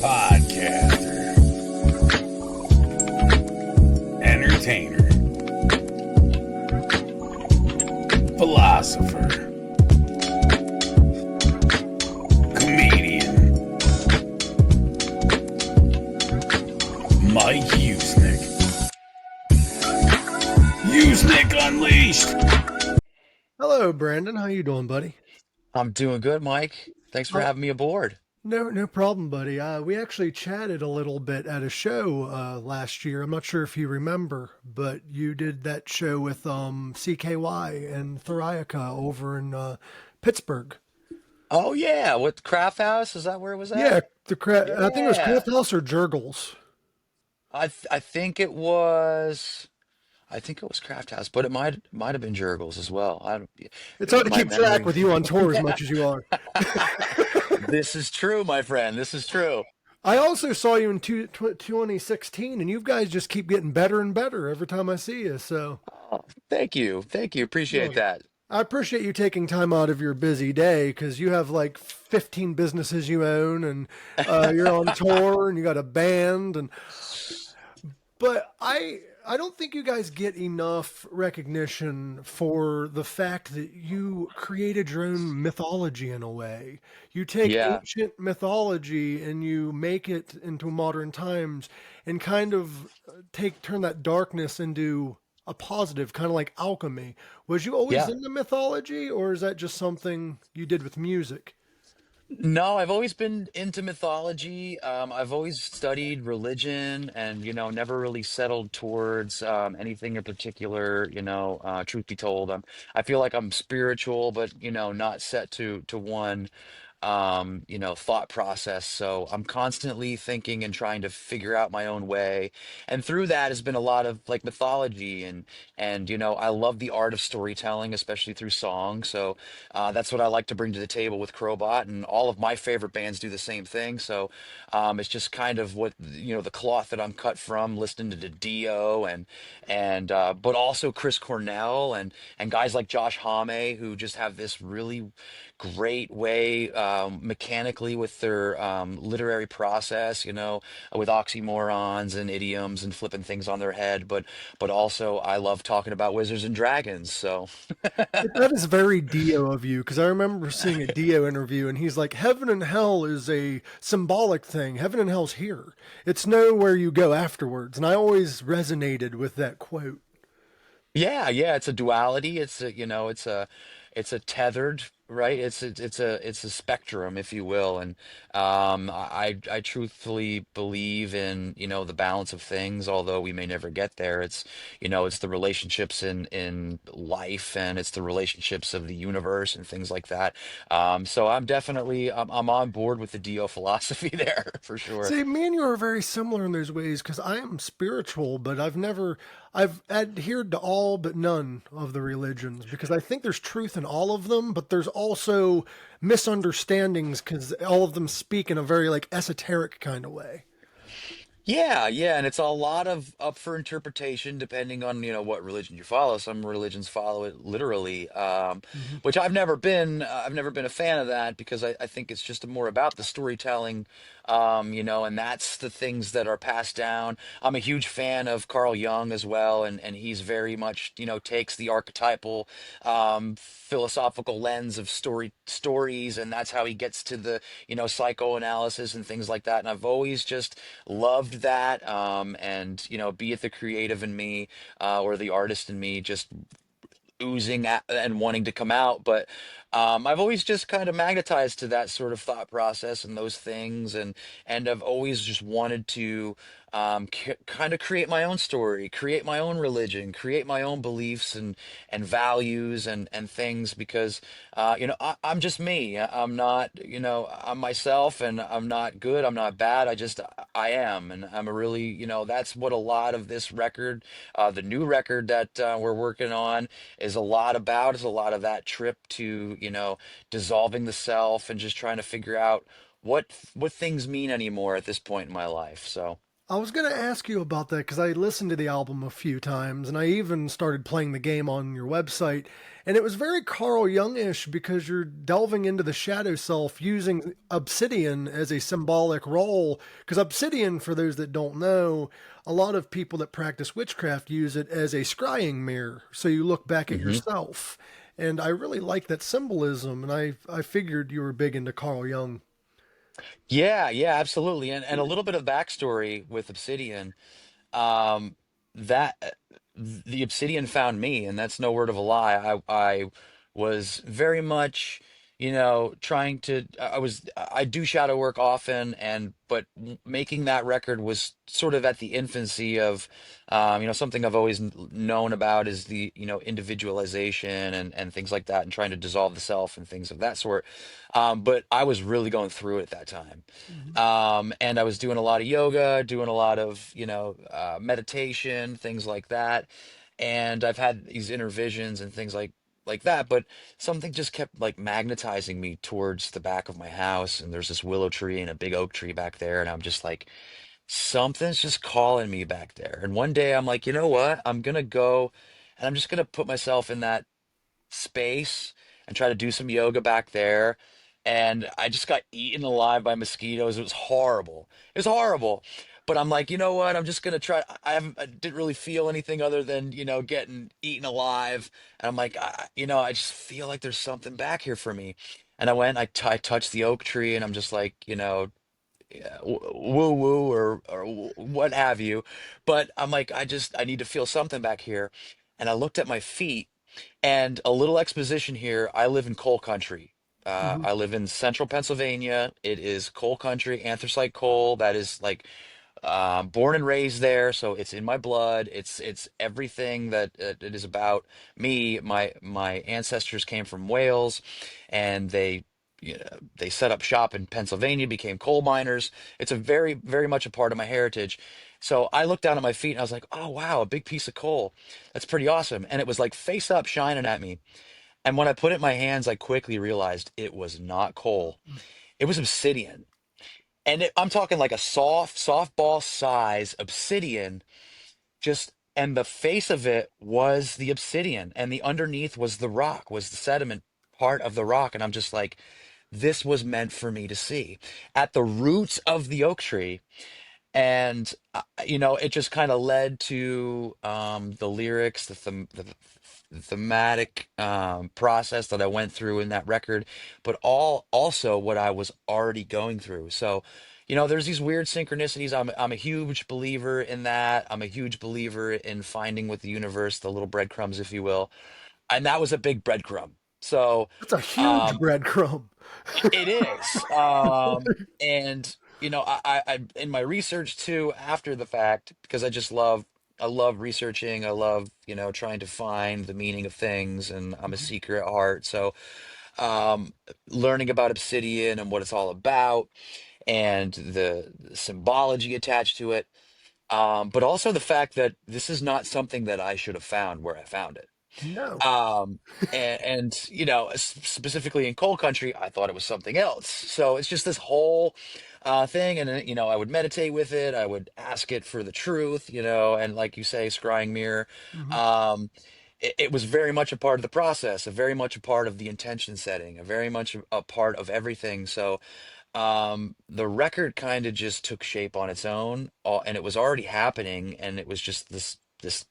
podcaster, entertainer, philosopher, comedian, Mike Usenick. Usenick Unleashed! Hello, Brandon. How you doing, buddy? I'm doing good, Mike. Thanks for Oh, having me aboard. no problem, buddy. We actually chatted a little bit at a show last year. I'm not sure if you remember, but you did that show with CKY and Thoriaca over in Pittsburgh. Oh yeah, what Craft House? Is that where it was Yeah, at? I think it was Yeah. Craft House or Jurgles. I think it was Craft House, but it might have been Jurgles as well. I don't, It's hard to my keep track memory. with you on tour as Yeah. much as you are. This is true, my friend. This is true. I also saw you in 2016, and you guys just keep getting better and better every time I see you. So. Oh, thank you. Thank you. Appreciate that. I appreciate you taking time out of your busy day because you have like 15 businesses you own and you're on tour and you got a band and but I don't think you guys get enough recognition for the fact that you created your own mythology in a way. You take Yeah. ancient mythology and you make it into modern times and kind of take turn that darkness into a positive, kind of like alchemy. Was you always Yeah. into mythology or is that just something you did with music? No, I've always been into mythology. I've always studied religion and, never really settled towards anything in particular, truth be told. I feel like I'm spiritual, but, not set to one thought process. So I'm constantly thinking and trying to figure out my own way. And through that has been a lot of like mythology and I love the art of storytelling, especially through song. So that's what I like to bring to the table with Crobot, and all of my favorite bands do the same thing. So it's just kind of what the cloth that I'm cut from, listening to Dio and but also Chris Cornell and guys like Josh Homme who just have this really great way mechanically with their literary process, with oxymorons and idioms and flipping things on their head. But also I love talking about wizards and dragons. So That is very Dio of you because I remember seeing a Dio interview and he's like, Heaven and hell is a symbolic thing. Heaven and hell's here. It's nowhere you go afterwards. And I always resonated with that quote. yeah, yeah, it's a duality. It's a tethered, right? It's a spectrum, if you will. And I truthfully believe in, the balance of things, although we may never get there. It's the relationships in life and it's the relationships of the universe and things like that. So I'm on board with the Dio philosophy there for sure. See, me and you are very similar in those ways because I am spiritual, but I've adhered to all but none of the religions because I think there's truth in all of them, but there's also misunderstandings because all of them speak in a very like esoteric kind of way. Yeah, yeah, and it's a lot of up for interpretation depending on, what religion you follow. Some religions follow it literally, Mhm. which I've never been a fan of that because I think it's just more about the storytelling, and that's the things that are passed down. I'm a huge fan of Carl Jung as well, and he's very much, takes the archetypal, philosophical lens of stories, and that's how he gets to the, psychoanalysis and things like that. And I've always just loved that, and be it the creative in me or the artist in me just oozing at, and wanting to come out. But I've always just kind of magnetized to that sort of thought process and those things, and I've always just wanted to kind of create my own story, create my own religion, create my own beliefs and values and things because I'm just me. I'm not, I'm myself, and I'm not good. I'm not bad. I am, and I'm a really, that's what a lot of this record, the new record that we're working on is a lot about. Is a lot of that trip to, dissolving the self and just trying to figure out what things mean anymore at this point in my life. So. I was going to ask you about that because I listened to the album a few times and I even started playing the game on your website. And it was very Carl Jungish because you're delving into the shadow self using obsidian as a symbolic role. Because obsidian, for those that don't know, a lot of people that practice witchcraft use it as a scrying mirror. So you look back at Hmm. yourself. And I really like that symbolism. And I figured you were big into Carl Jung. Yeah, yeah, absolutely. And a little bit of backstory with Obsidian. Um, that the Obsidian found me, and that's no word of a lie. I was very much, trying to. I do shadow work often, and but making that record was sort of at the infancy of, something I've always known about is the individualization and things like that, and trying to dissolve the self and things of that sort. But I was really going through it at that time. Mhm. And I was doing a lot of yoga, doing a lot of, meditation, things like that. And I've had these inner visions and things like that, but something just kept like magnetizing me towards the back of my house. And there's this willow tree and a big oak tree back there. And I'm just like, something's just calling me back there. And one day I'm like, you know what? I'm gonna go and I'm just gonna put myself in that space and try to do some yoga back there. And I just got eaten alive by mosquitoes. It was horrible. It was horrible. But I'm like, you know what? I'm just gonna try. I didn't really feel anything other than, getting eaten alive. And I'm like, I just feel like there's something back here for me. And I went, I touched the oak tree, and I'm just like, yeah, woo woo or what have you. But I'm like, I need to feel something back here. And I looked at my feet, and a little exposition here. I live in coal country. Mhm. I live in central Pennsylvania. It is coal country, anthracite coal. That is like born and raised there, so it's in my blood. It's everything that it is about me. My ancestors came from Wales, and they set up shop in Pennsylvania, became coal miners. It's a very very much a part of my heritage. So I looked down at my feet and I was like, oh wow, a big piece of coal. That's pretty awesome. And it was like face up shining at me. And when I put it in my hands, I quickly realized it was not coal. It was obsidian. And I'm talking like a softball size obsidian, just and the face of it was the obsidian, and the underneath was the rock, was the sediment part of the rock. And I'm just like, this was meant for me to see. At the roots of the oak tree, and it just kind of led to the lyrics, the thematic process that I went through in that record, but also what I was already going through. So there's these weird synchronicities. I'm a huge believer in that. I'm a huge believer in finding with the universe the little breadcrumbs, if you will, and that was a big breadcrumb. So That's a huge um breadcrumb. it is. And I in my research too, after the fact, because I love researching. I love, trying to find the meaning of things, and I'm a Mhm. seeker at heart. So, um, learning about obsidian and what it's all about, and the symbology attached to it, but also the fact that this is not something that I should have found where I found it. No. Um, and specifically in coal country, I thought it was something else. So it's just this whole thing. And I would meditate with it. I would ask it for the truth, and like you say, scrying mirror. Mhm. Um, it was very much a part of the process, a very much a part of the intention setting, a very much a part of everything. So the record kind of just took shape on its own, and it was already happening, and it was just this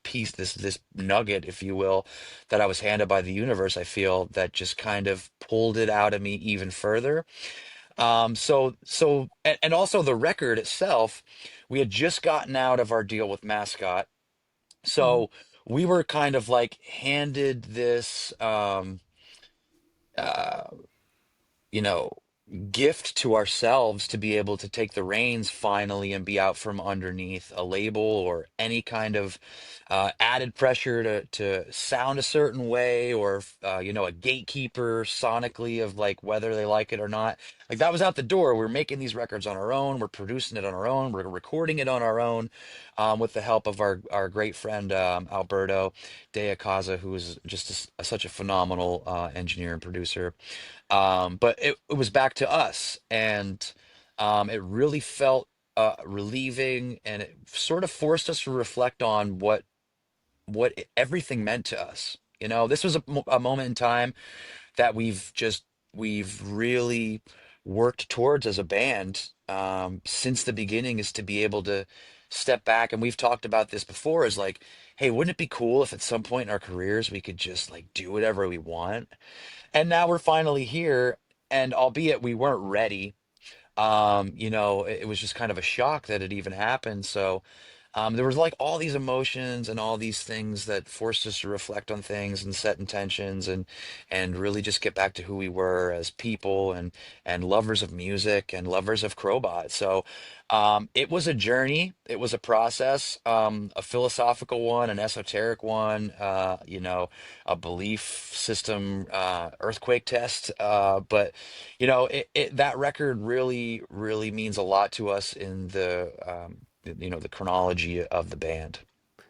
piece, this nugget, if you will, that I was handed by the universe. I feel that just kind of pulled it out of me even further. And also the record itself, we had just gotten out of our deal with Mascot, Mhm. so we were kind of like handed this uh you know, gift to ourselves to be able to take the reins finally and be out from underneath a label or any kind of added pressure to sound a certain way, or a gatekeeper sonically of like whether they like it or not. Like that was out the door. We're making these records on our own. We're producing it on our own. We're recording it on our own, with the help of our great friend Alberto De Acaza, who is just such a phenomenal engineer and producer. But it was back to us, and it really felt. relieving, and it sort of forced us to reflect on everything meant to us. You know, this was a moment in time that we've really worked towards as a band since the beginning, is to be able to step back. And we've talked about this before, is like, hey, wouldn't it be cool if at some point in our careers we could just like do whatever we want? And now we're finally here, and albeit we weren't ready, you know, it was just kind of a shock that it even happened. So there was like all these emotions and all these things that forced us to reflect on things and set intentions, and really just get back to who we were as people, and lovers of music and lovers of Crobot. So it was a journey, it was a process, a philosophical one, an esoteric one, you know, a belief system, earthquake test. But you know, that record really means a lot to us in you know, the chronology of the band.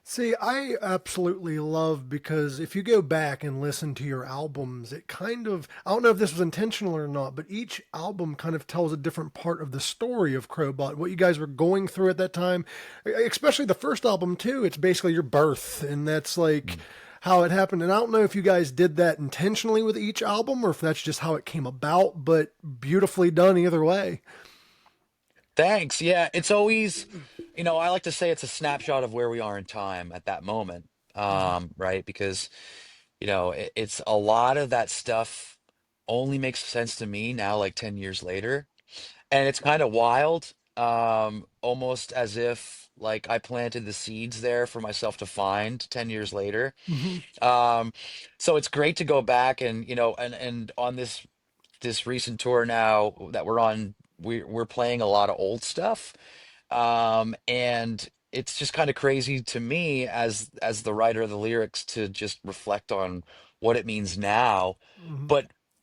See, I absolutely love because if you go back and listen to your albums, it kind of, I don't know if this was intentional or not, but each album kind of tells a different part of the story of Crowbot, what you guys were going through at that time. Especially the first album, too. It's basically your birth, and that's like how it happened. And I don't know if you guys did that intentionally with each album or if that's just how it came about, but beautifully done either way. Thanks. Yeah, it's always, you know, I like to say it's a snapshot of where we are in time at that moment, right? Because, you know, it's a lot of that stuff only makes sense to me now, like 10 years later. And it's kind of wild, almost as if like I planted the seeds there for myself to find 10 years later. Hmm. Um, so it's great to go back and, you know, and on this recent tour now that we're on, we're playing a lot of old stuff, and it's just kind of crazy to me as the writer of the lyrics to just reflect on what it means now. Hmm.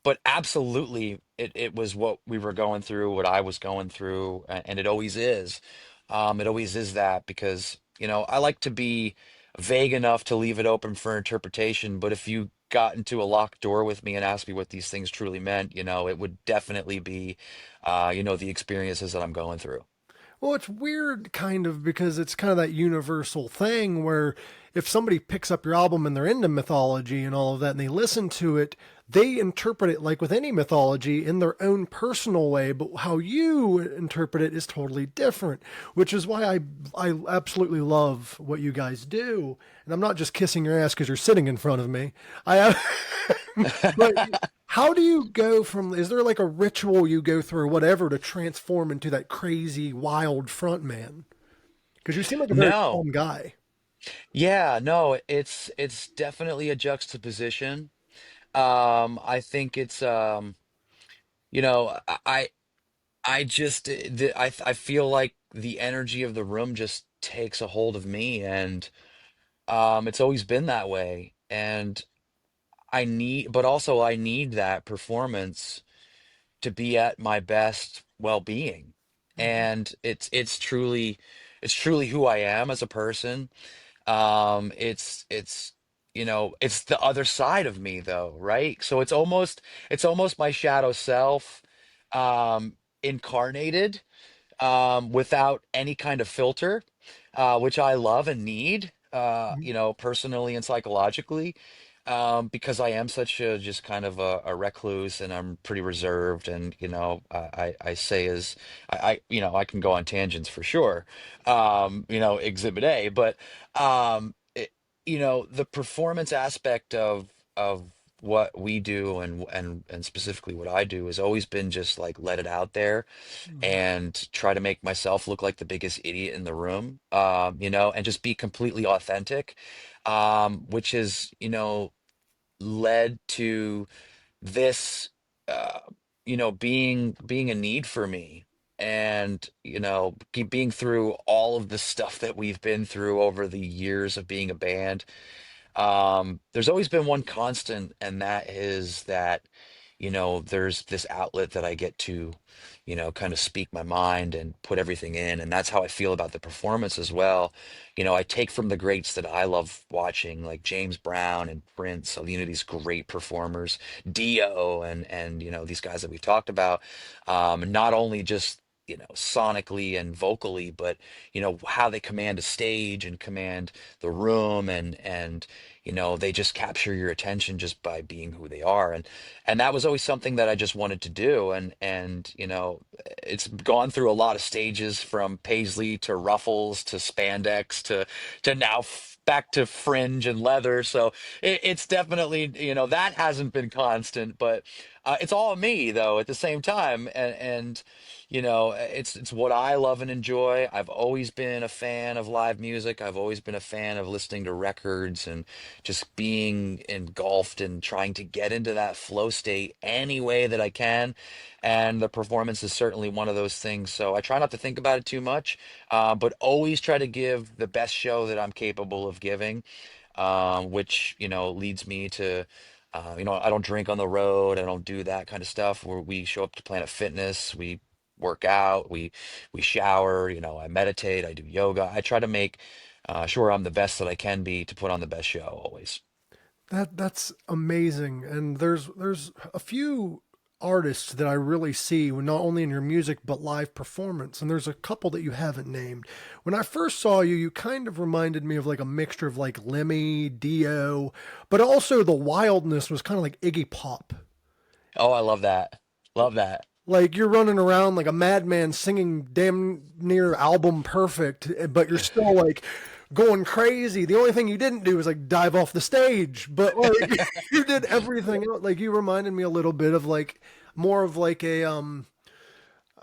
But absolutely, it was what we were going through, what I was going through, and it always is. It always is that, because you know, I like to be vague enough to leave it open for interpretation. But if you got into a locked door with me and asked me what these things truly meant, you know, it would definitely be, you know, the experiences that I'm going through. Well, it's weird, kind of, because it's kind of that universal thing where if somebody picks up your album and they're into mythology and all of that and they listen to it, they interpret it like with any mythology in their own personal way, but how you interpret it is totally different, which is why I absolutely love what you guys do. And I'm not just kissing your ass because you're sitting in front of me. I but how do you go from, is there like a ritual you go through or whatever to transform into that crazy, wild front man? Because you seem like a very No. calm guy. Yeah, no, it's definitely a juxtaposition. I think it's you know, I just I feel like the energy of the room just takes a hold of me, and it's always been that way. And but also I need that performance to be at my best well-being. Mhm. And it's truly who I am as a person. It's you know, it's the other side of me though, right? So it's almost my shadow self incarnated, without any kind of filter, which I love and need, Mhm. you know, personally and psychologically, because I am such a just kind of a recluse, and I'm pretty reserved, and you know, I say is you know, I can go on tangents for sure, you know, Exhibit A, but you know, the performance aspect of what we do, and specifically what I do, has always been just like let it out there Mhm. and try to make myself look like the biggest idiot in the room, you know, and just be completely authentic, which is, you know, led to this, uh, you know, being a need for me. And, you know, keep being through all of the stuff that we've been through over the years of being a band, there's always been one constant, and that is that, you know, there's this outlet that I get to, you know, kind of speak my mind and put everything in. And that's how I feel about the performance as well. You know, I take from the greats that I love watching, like James Brown and Prince, so, you know, these great performers, Dio, and you know, these guys that we've talked about, not only just sonically and vocally, but how they command a stage and command the room, and they just capture your attention just by being who they are. And that was always something that I just wanted to do. And it's gone through a lot of stages, from paisley to ruffles to spandex to now back to fringe and leather. So it's definitely, that hasn't been constant, but it's all me though at the same time. And it's what I love and enjoy. I've always been a fan of live music. I've always been a fan of listening to records and just being engulfed and trying to get into that flow state any way that I can. And the performance is certainly one of those things. So I try not to think about it too much, but always try to give the best show that I'm capable of giving, which, leads me to, I don't drink on the road. I don't do that kind of stuff where we show up to Planet Fitness. We work out, we shower, I meditate, I do yoga. I try to make sure I'm the best that I can be to put on the best show always. That's amazing. And there's a few artists that I really see not only in your music but live performance. And there's a couple that you haven't named. When I first saw you, you kind of reminded me of like a mixture of like Lemmy, Dio, but also the wildness was kind of like Iggy Pop. Oh, I love that. Love that. Like you're running around like a madman singing damn near album perfect, but you're still like going crazy. The only thing you didn't do was like dive off the stage, but like you did everything else. Like you reminded me a little bit of like more of like a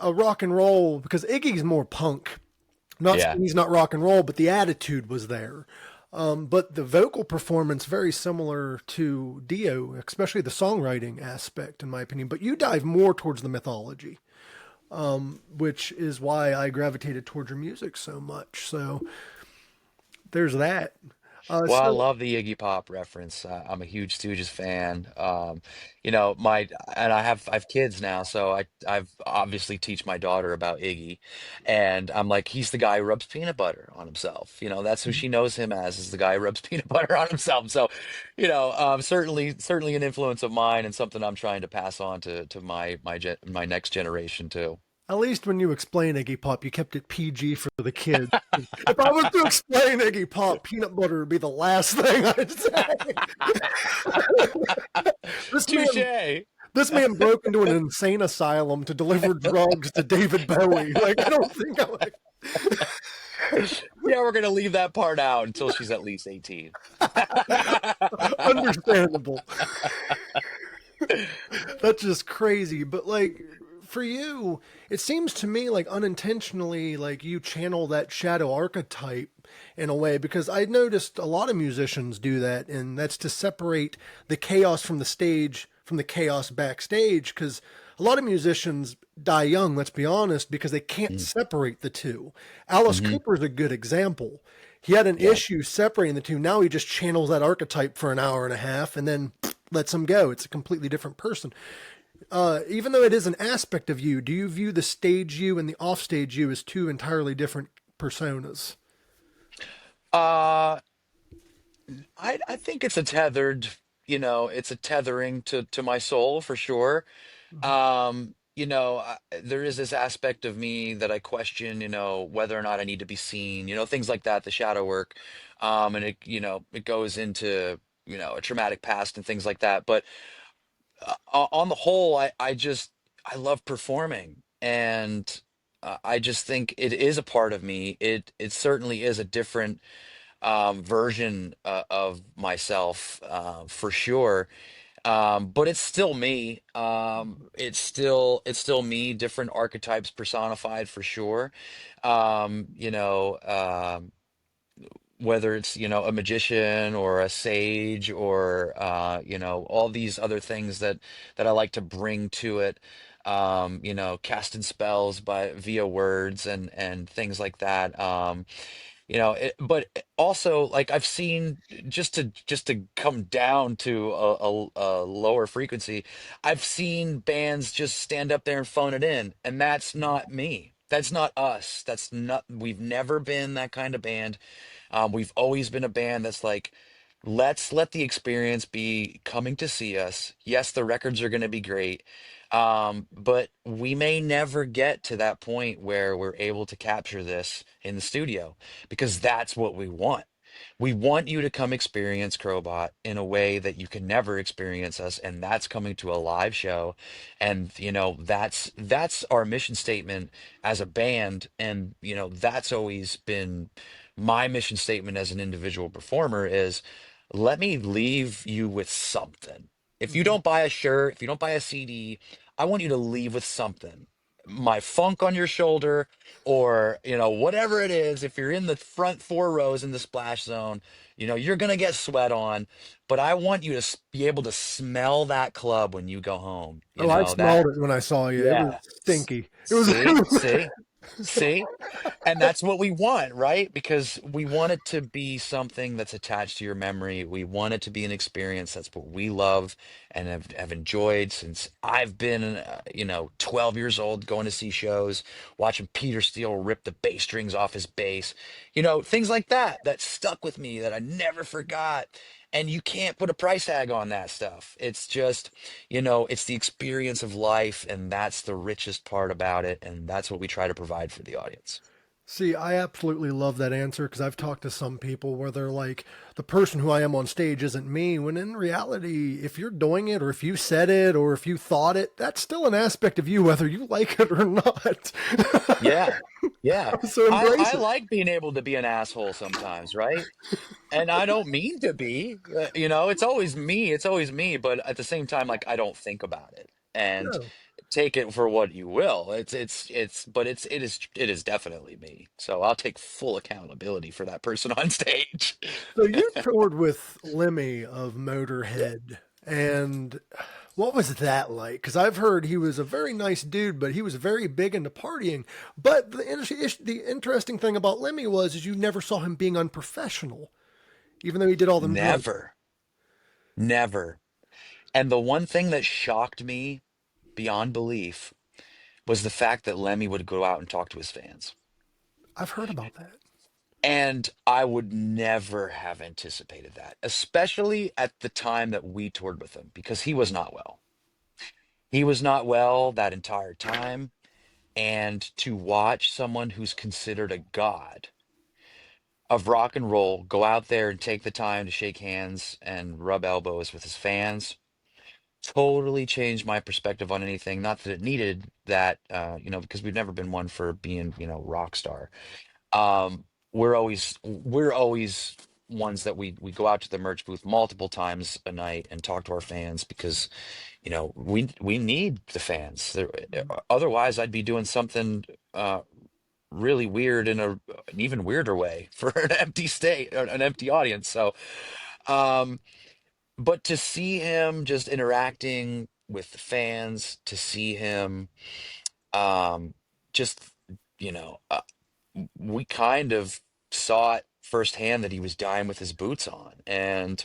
rock and roll, because Iggy's more punk. Not Yeah. saying he's not rock and roll, but the attitude was there. But the vocal performance very similar to Dio, especially the songwriting aspect, in my opinion. But you dive more towards the mythology, which is why I gravitated towards your music so much. So there's that. Well, I So love the Iggy Pop reference. I'm a huge Stooges fan. My and I have kids now, so I've obviously teach my daughter about Iggy, and I'm like, he's the guy who rubs peanut butter on himself. That's who she knows him as, is the guy who rubs peanut butter on himself. So, certainly an influence of mine, and something I'm trying to pass on to my next generation too. at least when you explain Iggy Pop, you kept it PG for the kids. If I was to explain Iggy Pop, peanut butter would be the last thing I'd say. This man Touche. This man broke into an insane asylum to deliver drugs to David Bowie. Like, I don't think I would. Yeah, we're gonna leave that part out until she's at least 18. Understandable. That's just crazy. But like for you, it seems to me like unintentionally, like you channel that shadow archetype in a way, because I noticed a lot of musicians do that, and that's to separate the chaos from the stage from the chaos backstage. Because a lot of musicians die young, let's be honest, because they can't separate the two. Alice Mm-hmm. Cooper is a good example. He had an Yeah. issue separating the two. Now he just channels that archetype for an hour and a half and then lets him go. It's a completely different person. Even though it is an aspect of you, do you view the stage you and the offstage you as two entirely different personas? Uh, I think it's a tethered, it's a tethering to my soul for sure. Mhm. There is this aspect of me that I question, whether or not I need to be seen, things like that, the shadow work. And it goes into, a traumatic past and things like that. But on the whole, I love performing, and I just think it is a part of me. It certainly is a different version of myself, for sure. But it's still me. It's still me, different archetypes personified for sure. Whether it's, a magician or a sage, or all these other things that I like to bring to it. Casting spells by via words and things like that. But also, like, I've seen, just to come down to a lower frequency, I've seen bands just stand up there and phone it in, and that's not me. That's not us. We've never been that kind of band. We've always been a band that's like, let's let the experience be coming to see us. Yes, the records are going to be great. But we may never get to that point where we're able to capture this in the studio because that's what we want. We want you to come experience Crowbot in a way that you can never experience us, and that's coming to a live show. And that's our mission statement as a band, and that's always been my mission statement as an individual performer is let me leave you with something. If you Mhm. don't buy a shirt, if you don't buy a CD, I want you to leave with something. My funk on your shoulder, or whatever it is. If you're in the front four rows in the splash zone, you're gonna get sweat on, but I want you to be able to smell that club when you go home. Oh, I That. smelled it when I saw you. It was Yeah. stinky. It was. See, see, see. And that's what we want, right? Because we want it to be something that's attached to your memory. We want it to be an experience. That's what we love and have enjoyed since I've been, 12 years old, going to see shows, watching Peter Steele rip the bass strings off his bass, things like that that stuck with me that I never forgot. And you can't put a price tag on that stuff. It's just, it's the experience of life, and that's the richest part about it. And that's what we try to provide for the audience. See, I absolutely love that answer because I've talked to some people where they're like, the person who I am on stage isn't me. When in reality, if you're doing it or if you said it or if you thought it, that's still an aspect of you, whether you like it or not. Yeah. Yeah. So I embrace it. like being able to be an asshole sometimes, right? And I don't mean to be, it's always me. It's always me. But at the same time, like, I don't think about it and No. take it for what you will. But it is definitely me. So I'll take full accountability for that person on stage. So you toured with Lemmy of Motorhead, and what was that like? Because I've heard he was a very nice dude, but he was very big into partying. But the interesting thing about Lemmy was is you never saw him being unprofessional, even though he did all them drugs. Never, never. And the one thing that shocked me beyond belief was the fact that Lemmy would go out and talk to his fans. I've heard about that. And I would never have anticipated that, especially at the time that we toured with him, because he was not well. He was not well that entire time. And to watch someone who's considered a god of rock and roll go out there and take the time to shake hands and rub elbows with his fans totally changed my perspective on anything. Not that it needed that, because we've never been one for being, rock star. um we're always ones that we go out to the merch booth multiple times a night and talk to our fans because we need the fans there. Otherwise I'd be doing something really weird in an even weirder way for an empty state or an empty audience. So um but to see him just interacting with the fans, to see him um just you know we kind of saw it firsthand that he was dying with his boots on. And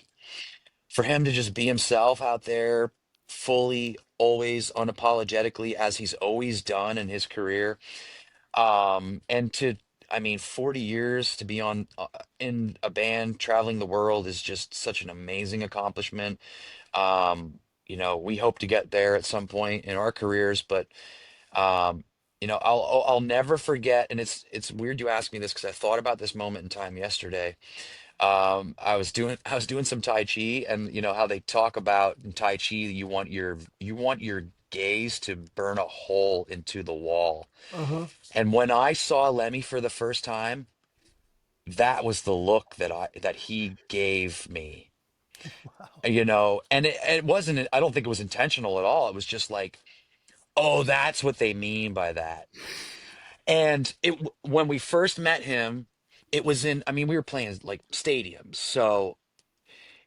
for him to just be himself out there, fully, always unapologetically, as he's always done in his career, and I mean, 40 years to be on in a band traveling the world is just such an amazing accomplishment. We hope to get there at some point in our careers, but um, I'll never forget, and it's weird you ask me this because I thought about this moment in time yesterday. I was doing some Tai Chi, and you know how they talk about in Tai Chi, you want your gaze to burn a hole into the wall. Uh huh. And when I saw Lemmy for the first time, that was the look that he gave me. Wow. And it wasn't. I don't think it was intentional at all. It was just like, oh, that's what they mean by that. And when we first met him, it was I mean, we were playing like stadiums. So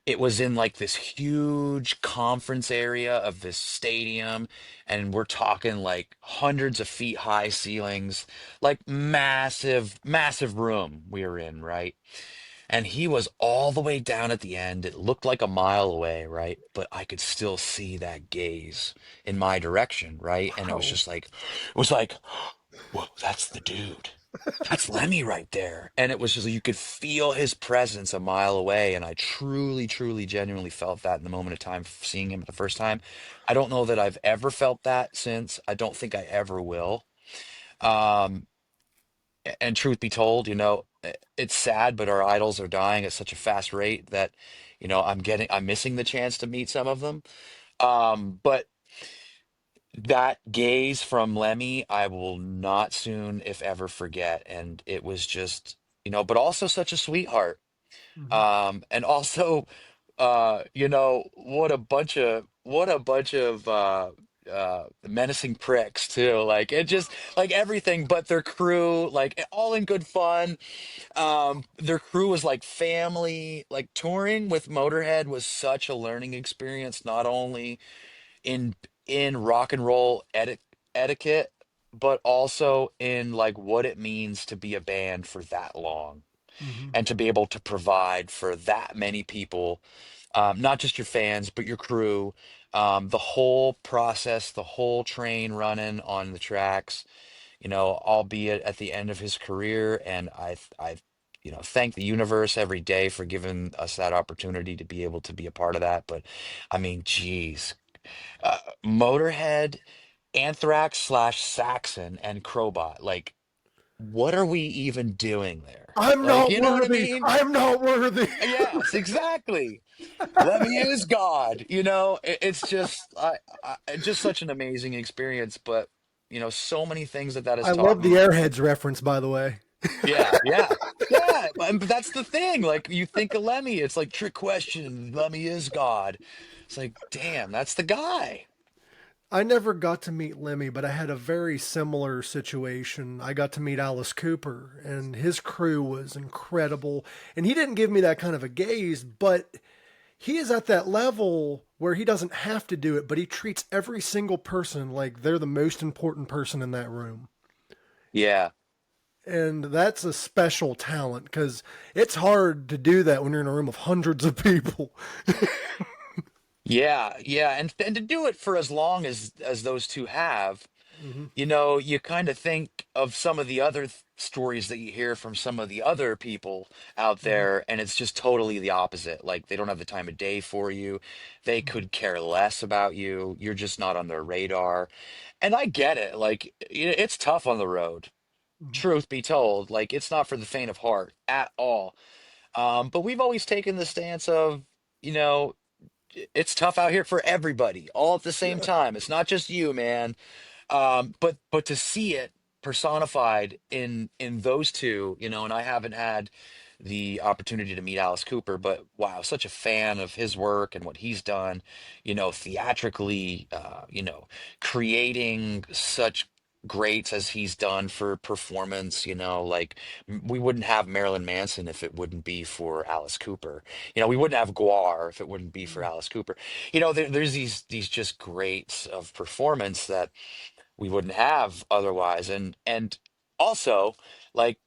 it was in like this huge conference area of this stadium. And we're talking like hundreds of feet high ceilings, like massive, massive room we were in, right? And he was all the way down at the end. It looked like a mile away, right? But I could still see that gaze in my direction, right? And it was Wow. just like, it was like, whoa, that's the dude. that's Lemmy right there. And it was just, you could feel his presence a mile away. And I truly, truly, genuinely felt that in the moment of time seeing him the first time. I don't know that I've ever felt that since. I don't think I ever will. Um, and truth be told, it's sad, but our idols are dying at such a fast rate that, I'm missing the chance to meet some of them. But that gaze from Lemmy, I will not soon, if ever, forget. And it was just, but also such a sweetheart. Hmm. And also, what a bunch of menacing pricks too. Like it just like everything, but their crew, like all in good fun. Their crew was like family. Like touring with Motorhead was such a learning experience, not only in rock and roll etiquette, but also in like what it means to be a band for that long Hmm. and to be able to provide for that many people, not just your fans, but your crew, the whole process, the whole train running on the tracks, albeit at the end of his career. And I thank the universe every day for giving us that opportunity to be able to be a part of that. But I mean, geez, Motorhead, Anthrax slash Saxon, and Crobot. Like, what are we even doing there? I'm Like, not you know what I worthy. mean? I'm not worthy. Yes, exactly. Lemmy is God. It's just just such an amazing experience. But so many things that has I taught love the me. Airheads reference, by the way. Yeah, yeah, yeah. But that's the thing. Like, you think of Lemmy, it's like trick question. Lemmy is God. It's like, damn, that's the guy. I never got to meet Lemmy, but I had a very similar situation. I got to meet Alice Cooper, and his crew was incredible. And he didn't give me that kind of a gaze, but he is at that level where he doesn't have to do it, but he treats every single person like they're the most important person in that room. Yeah. And that's a special talent because it's hard to do that when you're in a room of hundreds of people. Yeah, yeah, and to do it for as long as those two have, Hmm. you kind of think of some of the other stories that you hear from some of the other people out Hmm. there, and it's just totally the opposite. Like, they don't have the time of day for you. They Hmm. could care less about you. You're just not on their radar. And I get it. Like, it's tough on the road. Hmm. Truth be told, like, it's not for the faint of heart at all. But we've always taken the stance of, you know, it's tough out here for everybody all at the same Yeah. time. It's not just you, man. But to see it personified in those two, and I haven't had the opportunity to meet Alice Cooper, but wow, such a fan of his work and what he's done, theatrically, creating such greats as he's done for performance, like we wouldn't have Marilyn Manson if it wouldn't be for Alice Cooper. We wouldn't have Guar if it wouldn't be for Alice Cooper. There's these just greats of performance that we wouldn't have otherwise. And also, like,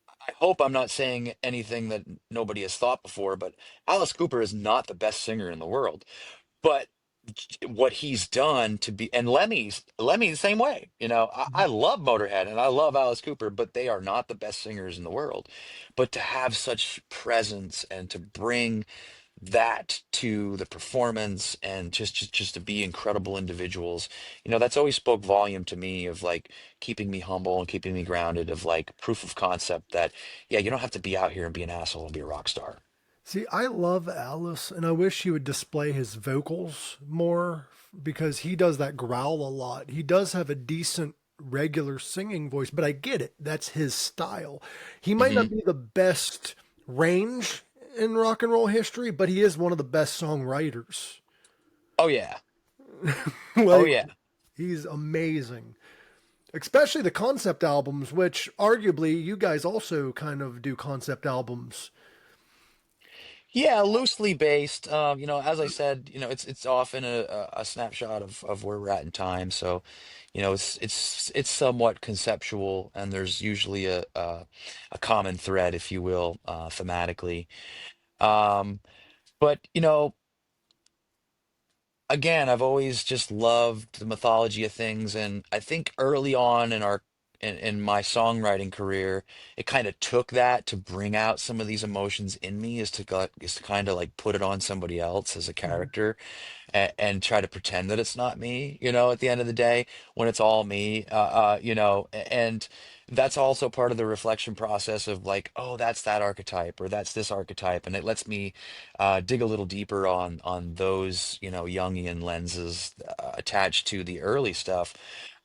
I hope I'm not saying anything that nobody has thought before, but Alice Cooper is not the best singer in the world. But what he's done to be, and Lemmy the same way. I love Motorhead and I love Alice Cooper, but they are not the best singers in the world. But to have such presence and to bring that to the performance and just to be incredible individuals, that's always spoke volume to me of like keeping me humble and keeping me grounded, of like proof of concept that, yeah, you don't have to be out here and be an asshole and be a rock star. See, I love Alice, and I wish he would display his vocals more because he does that growl a lot. He does have a decent regular singing voice, but I get it. That's his style. He might Hmm. not be the best range in rock and roll history, but he is one of the best songwriters. Oh yeah. Oh Like, yeah. he's amazing. Especially the concept albums, which arguably you guys also kind of do concept albums. Yeah, loosely based. As I said, it's often a snapshot of where we're at in time. So, it's somewhat conceptual, and there's usually a common thread, if you will, thematically. Um, but again, I've always just loved the mythology of things, and I think early on in our in my songwriting career, it kind of took that to bring out some of these emotions in me, is to kind of like put it on somebody else as a Mhm. character, and try to pretend that it's not me, you know, at the end of the day, when it's all me, you know, and that's also part of the reflection process of like, oh, that's that archetype or that's this archetype, and it lets me dig a little deeper on those, you know, Jungian lenses attached to the early stuff.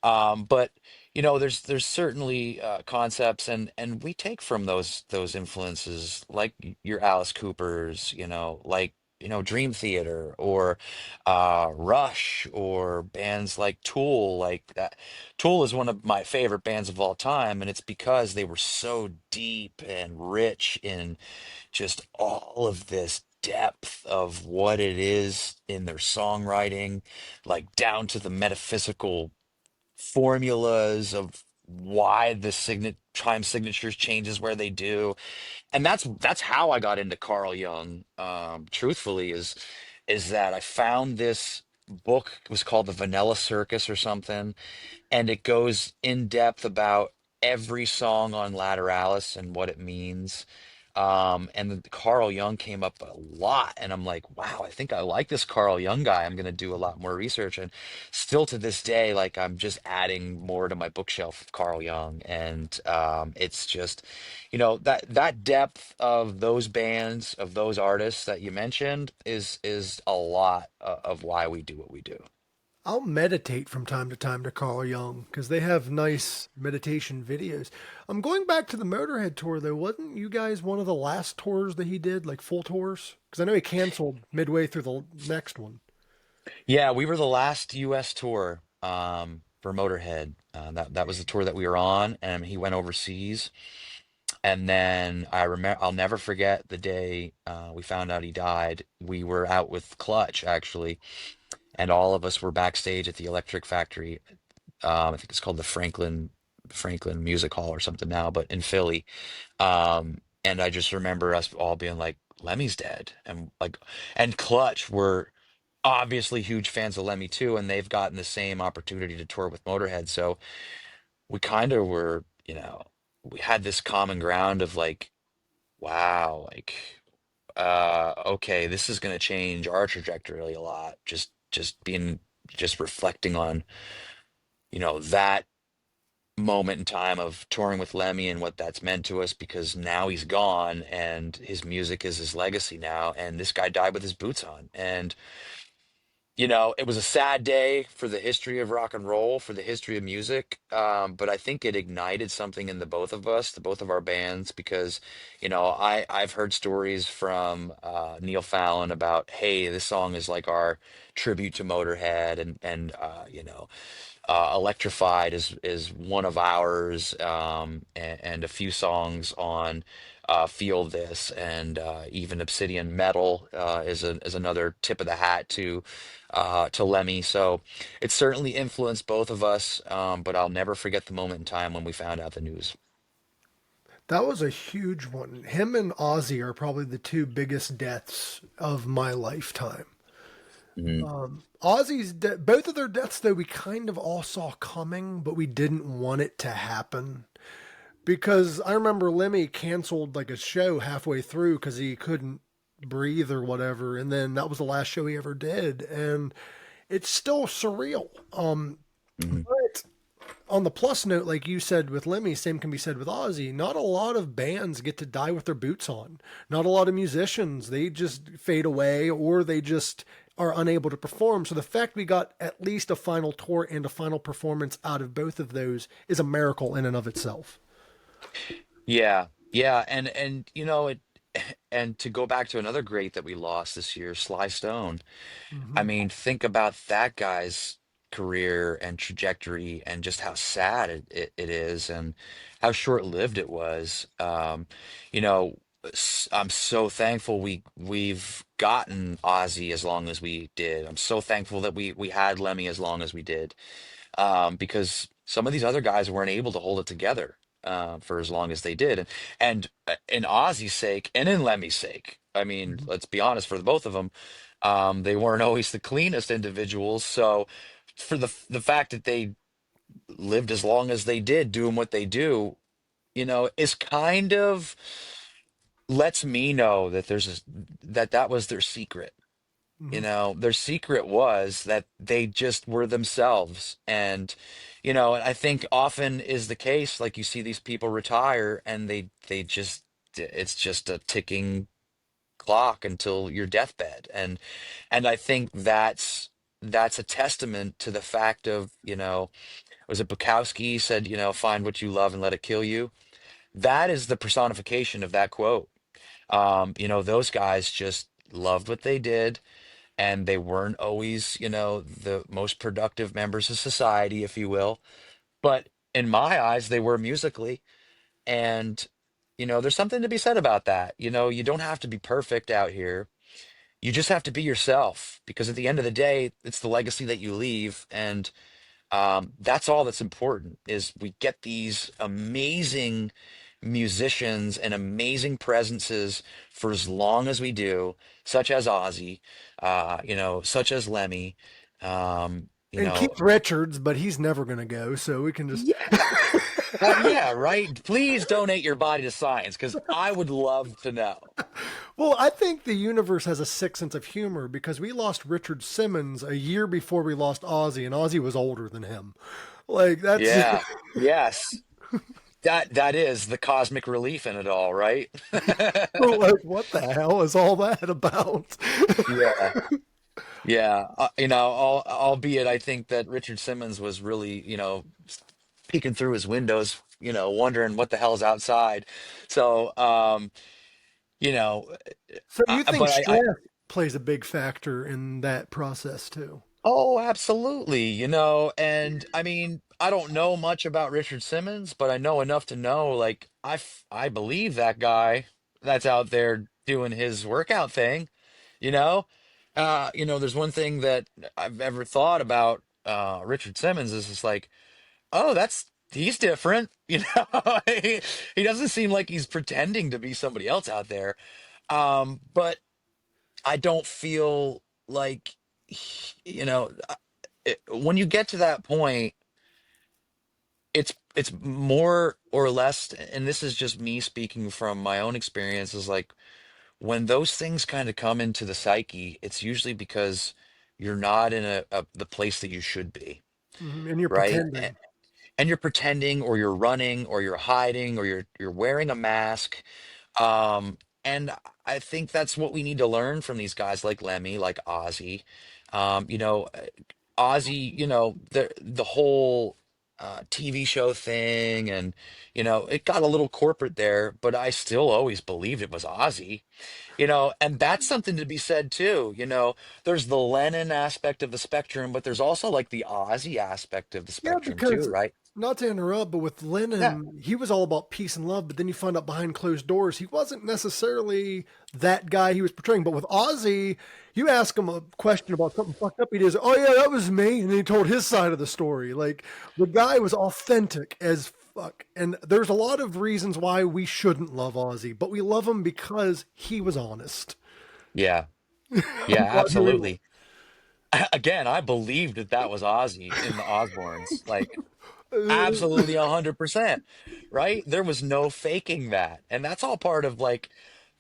But you know, there's certainly concepts, and we take from those influences, like your Alice Coopers, you know, like, you know, Dream Theater, or Rush, or bands like Tool. Like that, Tool is one of my favorite bands of all time, and it's because they were so deep and rich in just all of this depth of what it is in their songwriting, like down to the metaphysical formulas of why the time signatures changes where they do. And that's how I got into Carl Jung. Truthfully, is that I found this book. It was called The Vanilla Circus or something, and it goes in depth about every song on Lateralis and what it means. And then Carl Jung came up a lot, and I'm like, wow, I think I like this Carl Jung guy. I'm going to do a lot more research, and still to this day, like I'm just adding more to my bookshelf of Carl Jung, and it's just, you know, that depth of those bands, of those artists that you mentioned, is a lot of why we do what we do. I'll meditate from time to time to Carl Jung because they have nice meditation videos. I'm going back to the Motorhead tour though. Wasn't you guys one of the last tours that he did, like full tours? Because I know he canceled midway through the next one. Yeah, we were the last U.S. tour for Motorhead. That was the tour that we were on, and he went overseas. And then I remember, I'll never forget the day we found out he died. We were out with Clutch actually, and all of us were backstage at the Electric Factory. I think it's called the Franklin Music Hall or something now, but in Philly. And I just remember us all being like, Lemmy's dead, and like, and Clutch were obviously huge fans of Lemmy too, and they've gotten the same opportunity to tour with Motorhead. So we kind of were, you know, we had this common ground of like, wow, like, okay, this is going to change our trajectory a lot. Just reflecting on, you know, that moment in time of touring with Lemmy and what that's meant to us, because now he's gone and his music is his legacy now, and this guy died with his boots on. And you know, it was a sad day for the history of rock and roll, for the history of music. But I think it ignited something in the both of us, the both of our bands, because, you know, I've heard stories from Neil Fallon about, hey, this song is like our tribute to Motorhead, and you know, Electrified is one of ours, and a few songs on Feel This, and even Obsidian Metal is another tip of the hat to Lemmy. So it certainly influenced both of us, but I'll never forget the moment in time when we found out the news. That was a huge one. Him and Ozzy are probably the two biggest deaths of my lifetime. Mhm. Both of their deaths, though, we kind of all saw coming, but we didn't want it to happen. Because I remember Lemmy canceled like a show halfway through because he couldn't breathe or whatever, and then that was the last show he ever did, and it's still surreal. Mhm. But on the plus note, like you said with Lemmy, same can be said with Ozzy. Not a lot of bands get to die with their boots on. Not a lot of musicians. They just fade away or they just are unable to perform. So the fact we got at least a final tour and a final performance out of both of those is a miracle in and of itself. Yeah, yeah, and you know it, and to go back to another great that we lost this year, Sly Stone. I Hmm. mean, think about that guy's career and trajectory, and just how sad it is, and how short-lived it was. You know, I'm so thankful we've gotten Ozzy as long as we did. I'm so thankful that we had Lemmy as long as we did, because some of these other guys weren't able to hold it together for as long as they did. And in Ozzy's sake and in Lemmy's sake, I mean, Hmm. let's be honest, for the both of them, they weren't always the cleanest individuals. So for the fact that they lived as long as they did doing what they do, is kind of lets me know that that was their secret. Mhm. Their secret was that they just were themselves. And, I think often is the case, like you see these people retire and they just, it's just a ticking clock until your deathbed. And I think that's a testament to the fact of, was it Bukowski said, find what you love and let it kill you. That is the personification of that quote. Those guys just loved what they did, and they weren't always, the most productive members of society, if you will. But in my eyes, they were musically. And, there's something to be said about that. You don't have to be perfect out here. You just have to be yourself, because at the end of the day, it's the legacy that you leave. And that's all that's important is we get these amazing musicians and amazing presences for as long as we do, such as Ozzy, such as Lemmy. Um, you And know, Keith Richards, but he's never going to go, so we can just. yeah. Well, yeah, right. Please donate your body to science because I would love to know. Well, I think the universe has a sick sense of humor because we lost Richard Simmons a year before we lost Ozzy, and Ozzy was older than him. Like that's Yeah. Yes. That is the cosmic relief in it all, right? like what the hell is all that about? Yeah. Yeah, albeit I think that Richard Simmons was really, peeking through his windows, wondering what the hell's outside. So, you know, So you think but I stress plays a big factor in that process too? oh, absolutely, and I mean, I don't know much about Richard Simmons, but I know enough to know, like, I believe that guy that's out there doing his workout thing, you know. There's one thing that I've ever thought about Richard Simmons is just like, oh, he's different, he doesn't seem like he's pretending to be somebody else out there. But I don't feel like, when you get to that point, it's more or less, and this is just me speaking from my own experiences, like when those things kind of come into the psyche, it's usually because you're not in the place that you should be, Mhm. And you're right? pretending. And you're pretending, or you're running, or you're hiding, or you're wearing a mask. And I think that's what we need to learn from these guys like Lemmy, like Ozzy. Um, you know, Ozzy, the whole TV show thing, and it got a little corporate there, but I still always believed it was Ozzy. And that's something to be said too. There's the Lennon aspect of the spectrum, but there's also like the Ozzy aspect of the Yeah, spectrum too, because right? not to interrupt, but with Yeah. Lennon, he was all about peace and love. But then you find out behind closed doors, he wasn't necessarily that guy he was portraying. But with Ozzy, you ask him a question about something fucked up, he does, oh yeah, that was me, and he told his side of the story. Like the guy was authentic as fuck. And there's a lot of reasons why we shouldn't love Ozzy, but we love him because he was honest. Yeah. I'm Yeah, glad you absolutely. Again, I believed that was Ozzy in the Osbournes. Like, realized. absolutely 100%, right? There was no faking that. And that's all part of like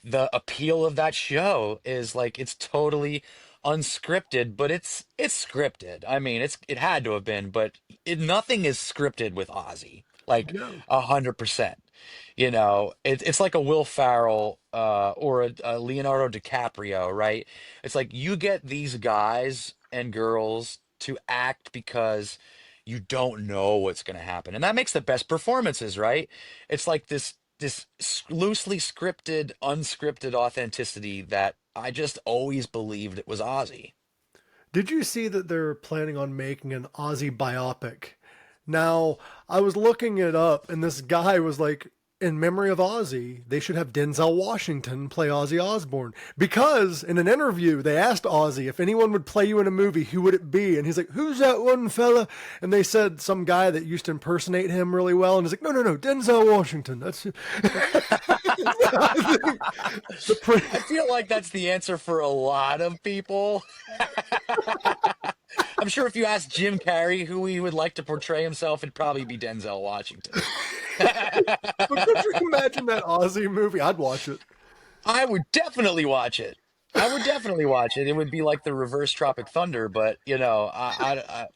the appeal of that show is like it's totally unscripted, but it's scripted. I mean, it had to have been, but nothing is scripted with Ozzy. Like No. 100%. It's like a Will Ferrell or a Leonardo DiCaprio, right? It's like you get these guys and girls to act because you don't know what's going to happen, and that makes the best performances, right? It's like this loosely scripted, unscripted authenticity that I just always believed it was Ozzy. Did you see that they're planning on making an Ozzy biopic? Now, I was looking it up, and this guy was like, in memory of Ozzy, they should have Denzel Washington play Ozzy Osbourne. Because in an interview, they asked Ozzy if anyone would play you in a movie, who would it be? And he's like, who's that one fella? And they said some guy that used to impersonate him really well. And he's like, no, no, no, Denzel Washington. That's the I feel like that's the answer for a lot of people. I'm sure if you asked Jim Carrey who he would like to portray himself, it'd probably be Denzel Washington. But could you imagine that Aussie movie? I'd watch it. I would definitely watch it. I would definitely watch it. It would be like the reverse Tropic Thunder, but I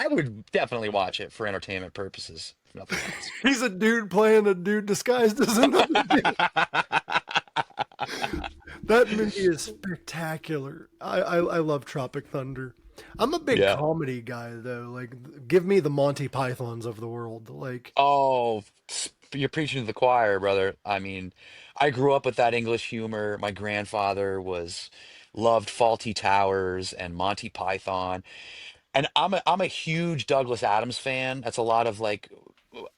would definitely watch it for entertainment purposes, if nothing else. He's a dude playing a dude disguised as another dude. That movie is spectacular. I love Tropic Thunder. I'm a big Yeah. comedy guy though. Like, give me the Monty Pythons of the world. Like, Oh, you're preaching to the choir, brother. I mean, I grew up with that English humor. My grandfather was loved Faulty Towers and Monty Python. And I'm a huge Douglas Adams fan. That's a lot of like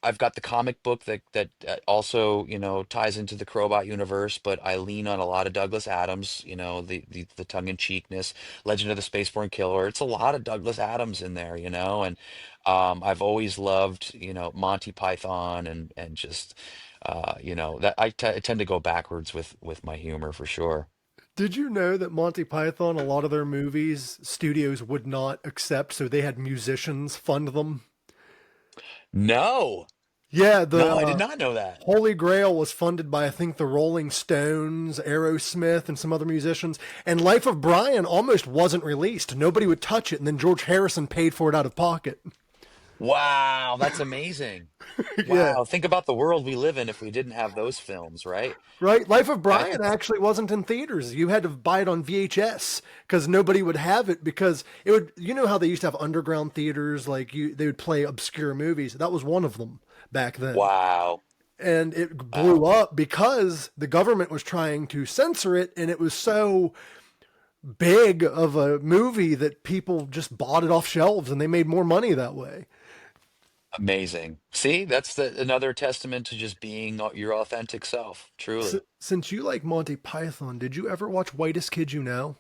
I've got the comic book that also, ties into the Crobot universe, but I lean on a lot of Douglas Adams, the tongue-in-cheekness, Legend of the Spaceborne Killer. It's a lot of Douglas Adams in there, and I've always loved, Monty Python and just that I tend to go backwards with my humor for sure. did you know that Monty Python, a lot of their movies, studios would not accept, so they had musicians fund them? No. Yeah, No, I did not know that. Holy Grail was funded by, I think, the Rolling Stones, Aerosmith, and some other musicians. And Life of Brian almost wasn't released. Nobody would touch it, and then George Harrison paid for it out of pocket. Wow, that's amazing. Yeah, Wow, think about the world we live in if we didn't have those films, right? right. Life of I Brian actually wasn't in theaters. You had to buy it on VHS because nobody would have it because it would. You know how they used to have underground theaters, like they would play obscure movies. That was one of them back then. Wow. And it Wow. blew up because the government was trying to censor it, and it was so big of a movie that people just bought it off shelves and they made more money that way. Amazing. See, that's another testament to just being your authentic self, truly. Since you like Monty Python, did you ever watch Whitest Kid You Know?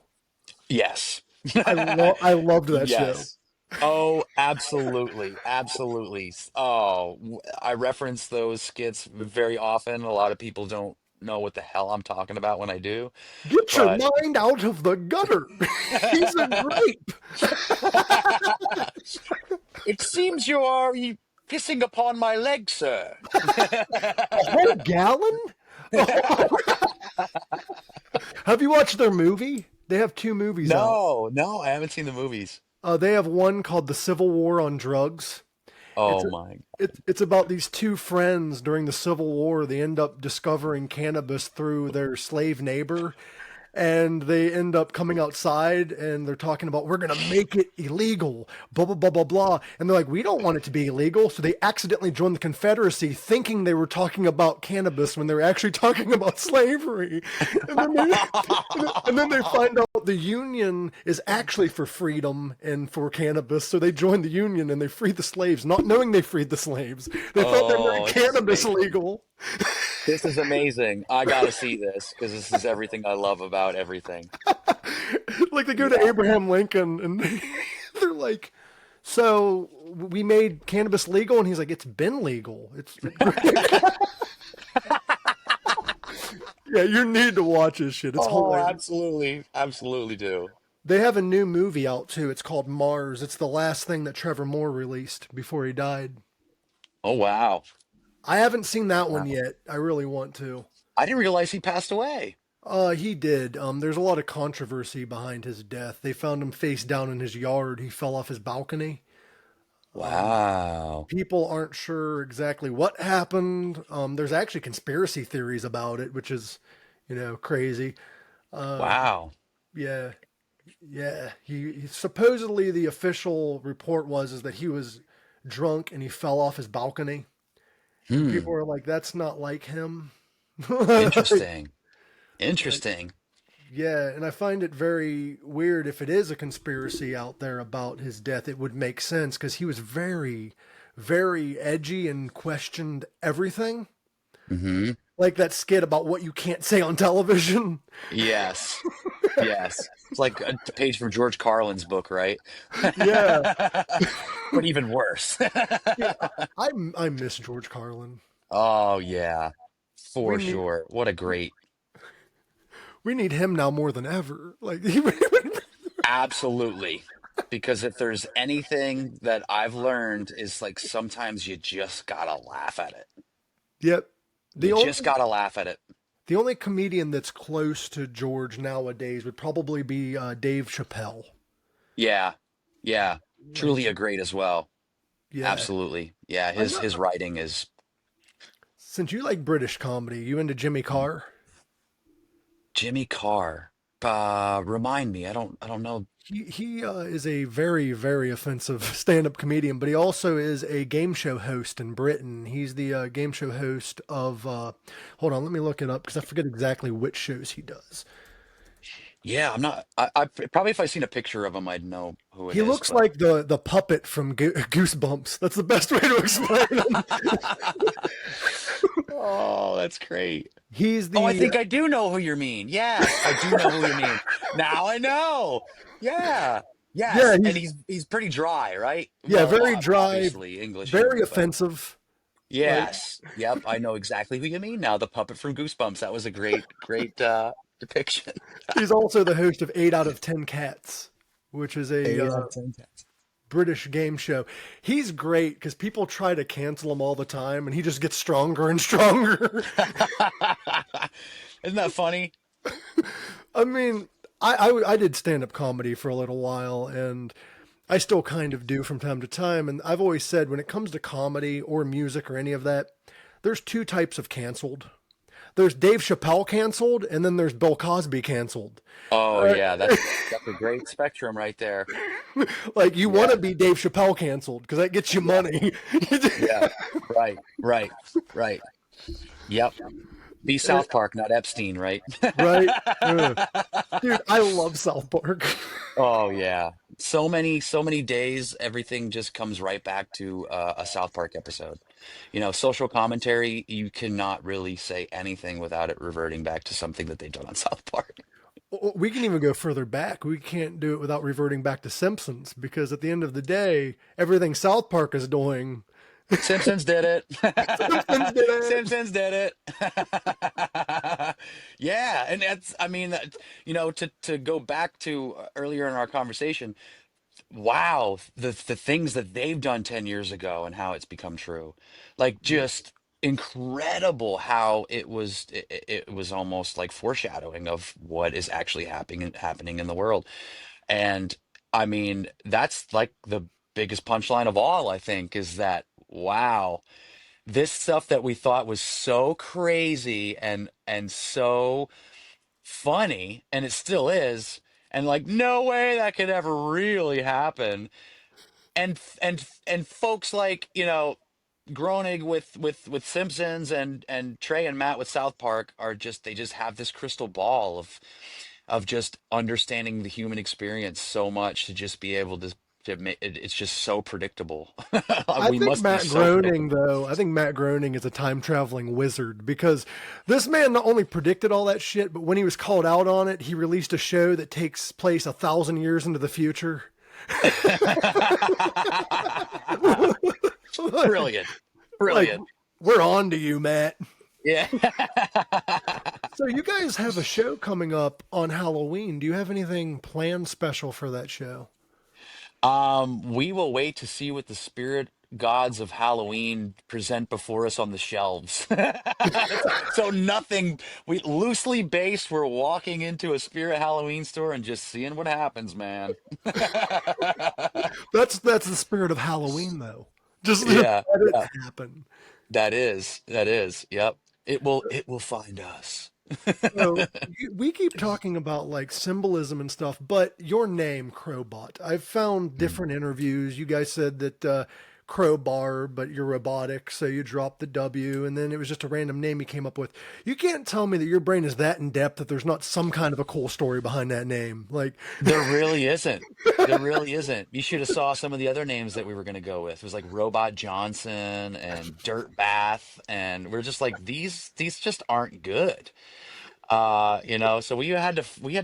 Yes. I loved that show. Yes. Oh, absolutely. Absolutely. Oh, I reference those skits very often. A lot of people don't know what the hell I'm talking about when I do, Get your but mind out of the gutter. He's a grape. it seems you pissing upon my leg, sir. A whole gallon? Have you watched their movie? They have two movies out. No, no, I haven't seen the movies. They have one called The Civil War on Drugs. It's Oh a, my. it's about these two friends during the Civil War. They end up discovering cannabis through their slave neighbor, and they end up coming outside and they're talking about we're gonna make it illegal, blah blah blah blah blah. And they're like, we don't want it to be illegal, so they accidentally joined the Confederacy, thinking they were talking about cannabis when they were actually talking about slavery. And then they, and then they find out the Union is actually for freedom and for cannabis, so they joined the Union and they freed the slaves, not knowing they freed the slaves. They thought they Oh, made this is cannabis amazing. legal. This is amazing. I gotta see this because this is everything I love about everything. Like they go to Yeah. Abraham Lincoln and they're like, so we made cannabis legal, and he's like, it's been legal. Yeah, you need to watch this shit. It's Oh, hilarious. absolutely. Absolutely do. They have a new movie out too. It's called Mars. It's the last thing that Trevor Moore released before he died. Oh, wow. I haven't seen that one Wow. yet. I really want to. I didn't realize he passed away. He did. There's a lot of controversy behind his death. They found him face down in his yard. He fell off his balcony. Wow. People aren't sure exactly what happened. There's actually conspiracy theories about it, which is, crazy. Wow. Yeah, yeah. He supposedly the official report was is that he was drunk and he fell off his balcony, and Hmm. people were like, "That's not like him." Interesting. Interesting. Yeah, and I find it very weird if it is a conspiracy out there about his death. It would make sense because he was very, very edgy and questioned everything. Hmm. Like that skit about what you can't say on television. Yes. Yes. It's like a page from George Carlin's book, right? Yeah, But even worse. yeah. I miss George Carlin. Oh, yeah. We For need sure. What a great. we need him now more than ever. Like Absolutely. because if there's anything that I've learned is like sometimes you just gotta laugh at it. Yep. You The just only gotta laugh at it. the only comedian that's close to George nowadays would probably be Dave Chappelle. Yeah, yeah, Like, truly a great as well. yeah. Absolutely. Yeah, I his know. writing is Since you like British comedy, you into Jimmy Carr? Jimmy Carr. Remind me. I don't know. He is a very very offensive stand-up comedian, but he also is a game show host in Britain. He's the game show host of. Hold on, let me look it up because I forget exactly which shows he does. Yeah, I'm not. I probably if I seen a picture of him, I'd know who it He is. looks But like the puppet from Goosebumps. That's the best way to explain him. oh, that's great. He's Oh, I the think I do know who you mean. Yes, I do know who you mean. Now I know. Yeah. yeah, Yes, and he's pretty dry, right? yeah, Well, very dry, obviously English very humor, but offensive. Like yes. Yep, I know exactly who you mean now. The puppet from Goosebumps. That was a great depiction. he's also the host of 8 out of 10 Cats, which is a 8 out of 10 cats. British game show. He's great because people try to cancel him all the time, and he just gets stronger and stronger. Isn't that funny? I mean, I did stand up comedy for a little while, and I still kind of do from time to time. And I've always said when it comes to comedy or music or any of that, there's two types of canceled. There's Dave Chappelle canceled, and then there's Bill Cosby canceled. Oh Uh, yeah, that's a great spectrum right there. like you want Yeah. to be Dave Chappelle canceled because that gets you Yeah. money. Yeah. Right. Right. Right. Yep. Be South Park, not Epstein, right? Right? Ugh. Dude, I love South Park. Oh yeah. So many days, everything just comes right back to a South Park episode. Social commentary, you cannot really say anything without it reverting back to something that they've done on South Park. We can even go further back. We can't do it without reverting back to Simpsons because at the end of the day, everything South Park is doing, Simpsons did it. Simpsons did it. Simpsons did it. Yeah, and I mean, to go back to earlier in our conversation, wow, the things that they've done 10 years ago and how it's become true. Like just incredible how it was almost like foreshadowing of what is actually happening in the world. And I mean, that's like the biggest punchline of all, I think, is that wow, this stuff that we thought was so crazy and so funny, and it still is, and like no way that could ever really happen. And folks like, Groening with Simpsons and Trey and Matt with South Park are just they just have this crystal ball of just understanding the human experience so much to just be able to make it's just so predictable. I We think must be Matt so Groening, predictable. though, I think Matt Groening is a time traveling wizard because this man not only predicted all that shit, but when he was called out on it, he released a show that takes place 1,000 years into the future. Brilliant. Like, Brilliant. we're on to you, Matt. Yeah. So you guys have a show coming up on Halloween. Do you have anything planned special for that show? We will wait to see what the spirit gods of Halloween present before us on the shelves. So nothing, we loosely based, we're walking into a spirit Halloween store and just seeing what happens, man. That's the spirit of Halloween, though. Just let Yeah, it yeah, happen. that is. Yep. It will find us. So we keep talking about like symbolism and stuff, but your name, Crobot, I've found different interviews. You guys said that crowbar, but you're robotic, so you dropped the W, and then it was just a random name you came up with. You can't tell me that your brain is that in depth that there's not some kind of a cool story behind that name. Like, There really isn't. There really isn't. You should have saw some of the other names that we were going to go with. It was like Robot Johnson and Dirt Bath, and we're just like these just aren't good. So we had to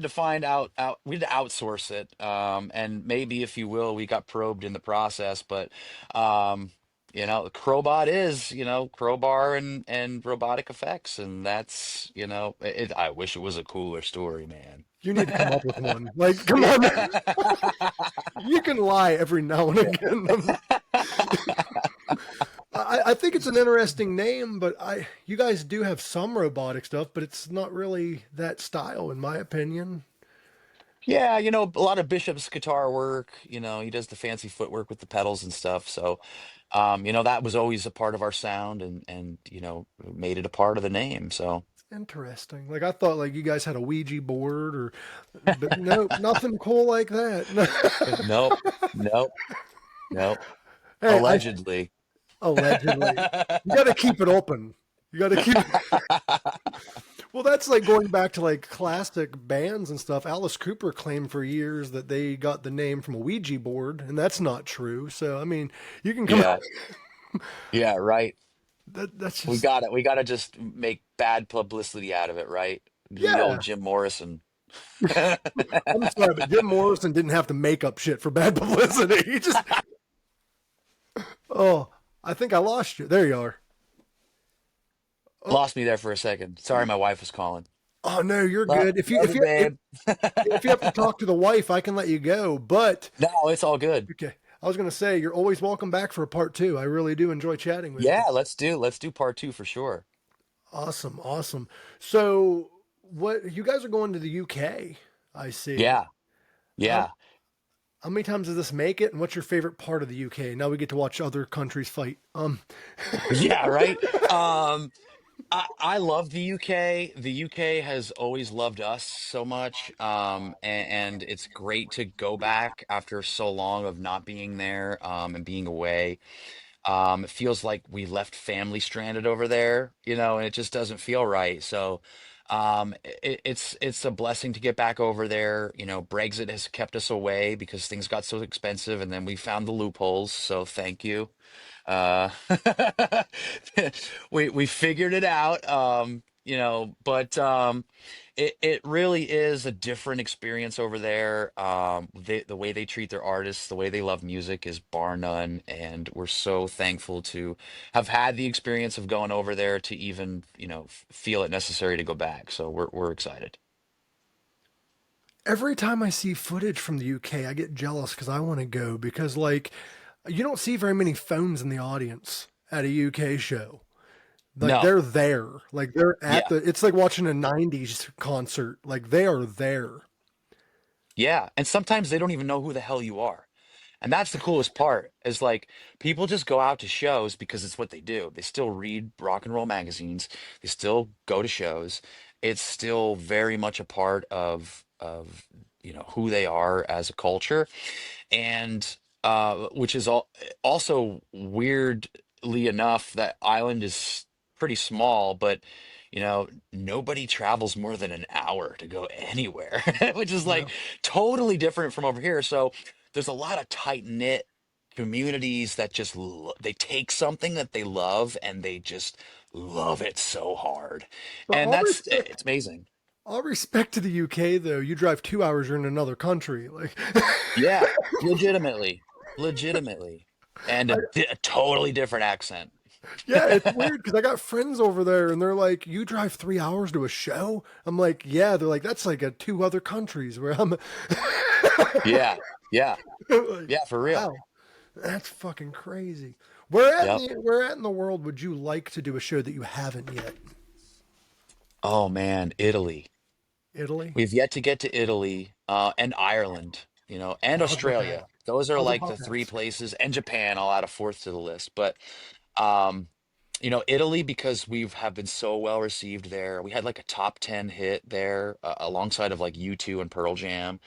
find out we had to outsource it. And maybe if you will, we got probed in the process, but Crobot is, crowbar and robotic effects, and that's, I wish it was a cooler story, man. you need to come up with one. Like, come on. You can lie every now and again. I think it's an interesting name, but you guys do have some robotic stuff, but it's not really that style, in my opinion. Yeah, a lot of Bishop's guitar work, he does the fancy footwork with the pedals and stuff. So, that was always a part of our sound and made it a part of the name. So, Interesting. Like I thought, like you guys had a Ouija board, but no, nothing cool like that. nope, nope, nope. Hey, Allegedly. allegedly, you got to keep it open. You got to keep. Well, that's like going back to like classic bands and stuff. Alice Cooper claimed for years that they got the name from a Ouija board, and that's not true. So, I mean, you can come. Yeah, yeah, right. That's We just got it. We got to just make bad publicity out of it, right? Do the old yeah. Jim Morrison. I'm sorry, but Jim Morrison didn't have to make up shit for bad publicity. He just oh, I think I lost you. There you are. Oh, Lost me there for a second. Sorry, my wife was calling. oh no, you're Love, good. If you love if you, you if, babe. if you have to talk to the wife, I can let you go. But No, it's all good. okay, I was gonna say you're always welcome back for a part two. I really do enjoy chatting with you. Yeah, let's do part two for sure. Awesome, awesome. So, what you guys are going to the UK? I see. Yeah, How yeah, how many times does this make it? And what's your favorite part of the UK? Now we get to watch other countries fight. yeah, right. I love the UK. The UK has always loved us so much, and it's great to go back after so long of not being there, and being away. It feels like we left family stranded over there, and it just doesn't feel right. So, it's a blessing to get back over there. Brexit has kept us away because things got so expensive, and then we found the loopholes. So thank you. Uh, we figured it out. But it really is a different experience over there. The way they treat their artists, the way they love music is bar none, and we're so thankful to have had the experience of going over there to even, feel it necessary to go back. So we're excited. Every time I see footage from the UK, I get jealous because I want to go because like you don't see very many phones in the audience at a UK show. Like No, they're there. Like they're at yeah. the it's like watching a 90s concert. Like they are there. Yeah, and sometimes they don't even know who the hell you are. And that's the coolest part is like people just go out to shows because it's what they do. They still read rock and roll magazines. They still go to shows. It's still very much a part of who they are as a culture, and which is also weirdly enough that island is pretty small, but nobody travels more than an hour to go anywhere, which is like Wow. totally different from over here. So there's a lot of tight knit communities that just they take something that they love and they just love it so hard, But and it's amazing. all respect to the UK though. You drive 2 hours, you're in another country. Like Yeah, legitimately, legitimately, and a totally different accent. yeah, it's weird because I got friends over there and they're like, "You drive 3 hours to a show?" I'm like, "Yeah." They're like, "That's like a two other countries where I'm." Yeah, yeah, Like, yeah, for real. wow, that's fucking crazy. Yep. Where at in the world would you like to do a show that you haven't yet? Oh man, Italy. Italy. We've yet to get to Italy, and Ireland, and How's Japan? Australia. Those are How's like about the three that? places, and Japan. I'll add a fourth to the list, but um, Italy because we have been so well received there. We had like a top 10 hit there, alongside of like U2 and Pearl Jam,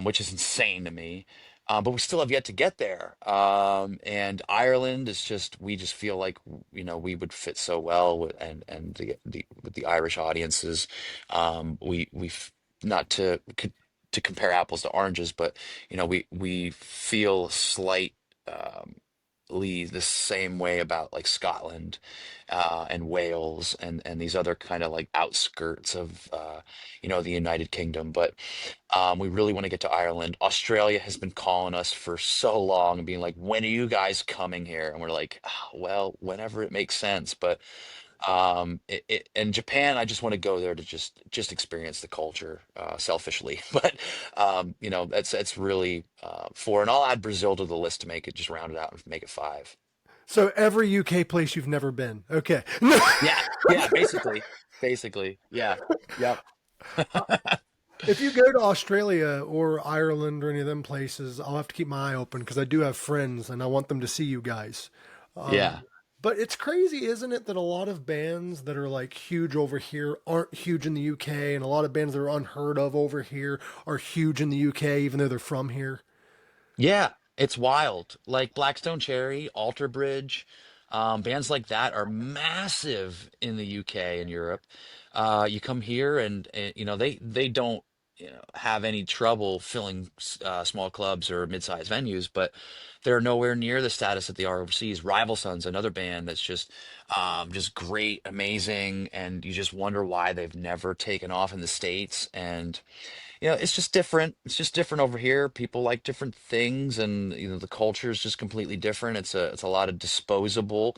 which is insane to me. But we still have yet to get there. And Ireland is just, we just feel like, we would fit so well with, and with the Irish audiences. Not to compare apples to oranges, but, we feel slight, um, the same way about like Scotland, and Wales and these other kind of like outskirts of, the United Kingdom. But we really want to get to Ireland. Australia has been calling us for so long and being like, when are you guys coming here? And we're like, "Ah, well, whenever it makes sense." But And Japan, I just want to go there to just experience the culture, selfishly. But that's really four, and I'll add Brazil to the list to make it just round it out and make it five. So every UK place you've never been. Okay. Yeah, yeah, basically, yeah, yep. If you go to Australia or Ireland or any of them places, I'll have to keep my eye open because I do have friends and I want them to see you guys. Yeah. But it's crazy, isn't it, that a lot of bands that are like huge over here aren't huge in the UK, and a lot of bands that are unheard of over here are huge in the UK, even though they're from here. Yeah, it's wild. Like Blackstone Cherry, Alter Bridge, bands like that are massive in the UK and Europe. You come here and they don't have any trouble filling small clubs or mid-sized venues, but they're nowhere near the status that they are overseas. Rival Sons, another band that's just great, amazing, and you just wonder why they've never taken off in the States. And it's just different. It's just different over here. People like different things, and the culture is just completely different. It's a lot of disposable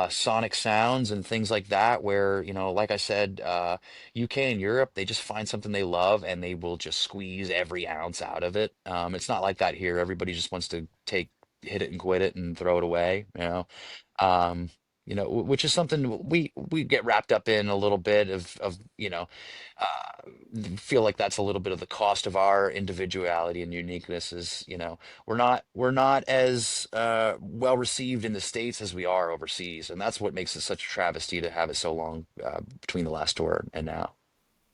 sonic sounds and things like that. Where like I said, UK and Europe, they just find something they love and they will just squeeze every ounce out of it. It's not like that here. Everybody just wants to hit it and quit it and throw it away. Um, which is something we get wrapped up in a little bit of feel like that's a little bit of the cost of our individuality and uniqueness is, we're not as well received in the States as we are overseas, and that's what makes it such a travesty to have it so long between the last tour and now.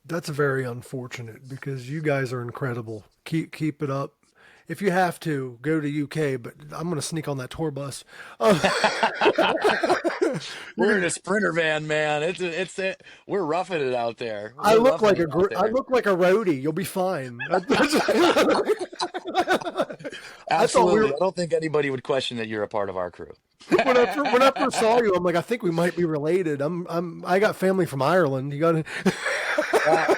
That's very unfortunate because you guys are incredible. Keep it up. If you have to, go to UK, but I'm going to sneak on that tour bus. Uh, you're We're in gonna, a sprinter van, man. We're roughing it out there. I We're look roughing like it out I there. look like a roadie. You'll be fine. I thought we Absolutely. were I don't think anybody would question that you're a part of our crew. when I first saw you. I'm like, I think we might be related. I got family from Ireland. You got Ah,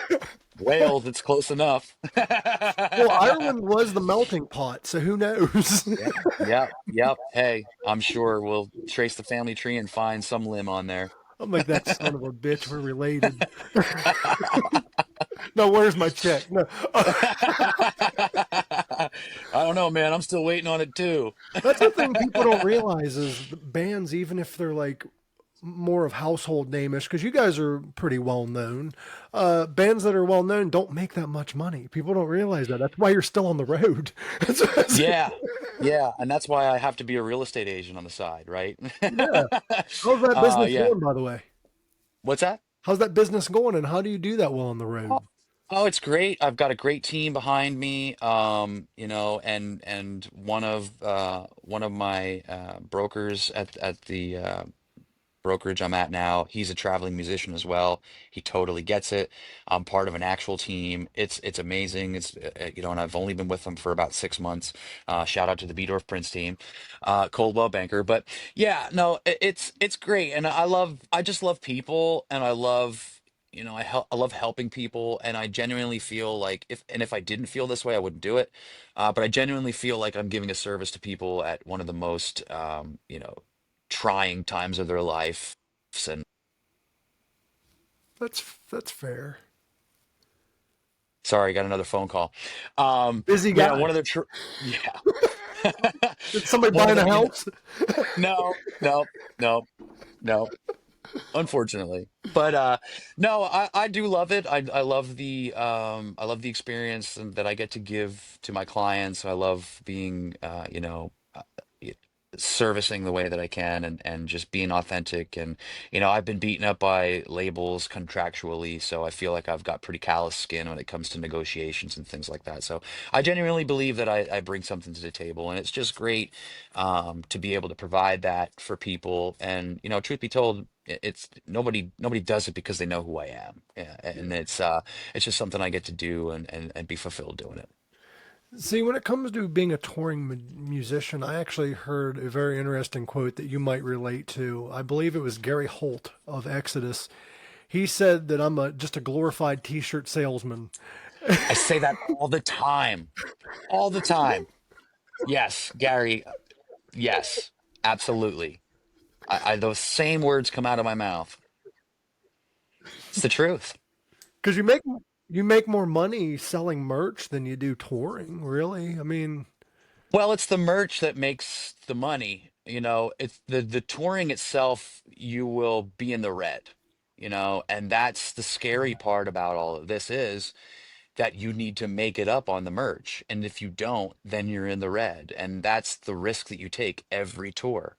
Wales, it's close enough. well, Ireland was the melting pot, so who knows? Yep, yep, yep. Hey, I'm sure we'll trace the family tree and find some limb on there. I'm like that son of a bitch. We're related. No, where's my check? No, I don't know, man. I'm still waiting on it too. that's the thing people don't realize is the bands, even if they're like more of household name-ish, because you guys are pretty well known. Bands that are well known don't make that much money. People don't realize that. That's why you're still on the road. Yeah, yeah, and that's why I have to be a real estate agent on the side, right? Yeah. How's that business Yeah. going, by the way? What's that? How's that business going, and how do you do that well on the Oh, road? oh, it's great. I've got a great team behind me. And one of my brokers at the brokerage I'm at now. He's a traveling musician as well. He totally gets it. I'm part of an actual team. It's amazing. And I've only been with them for about 6 months. Shout out to the Beedorf Prince team, Coldwell Banker. But yeah, no, it's great, and I just love people, and I love. I love helping people, and I genuinely feel like if I didn't feel this way, I wouldn't do it. But I genuinely feel like I'm giving a service to people at one of the most, trying times of their life. And That's fair. sorry, I got another phone call. Busy Yeah, guy. yeah. Did somebody One of buying a the, house? no, no, no, no, unfortunately. But no, I do love it. I love the experience that I get to give to my clients. I love being y- servicing the way that I can, and just being authentic. And I've been beaten up by labels contractually, so I feel like I've got pretty callous skin when it comes to negotiations and things like that. So I genuinely believe that I bring something to the table, and it's just great to be able to provide that for people. And truth be told, it's nobody does it because they know who I am. Yeah, and it's just something I get to do, and be fulfilled doing it. See, when it comes to being a touring musician, I actually heard a very interesting quote that you might relate to. I believe it was Gary Holt of Exodus. He said that I'm just a glorified T-shirt salesman. I say that all the time, all the time. Yes, Gary. Yes, absolutely. Those same words come out of my mouth. It's the truth. Because you make more money selling merch than you do touring, really. I mean, Well, it's the merch that makes the money. It's the touring itself, you will be in the red, and that's the scary part about all of this is that you need to make it up on the merch. And if you don't, then you're in the red. And that's the risk that you take every tour.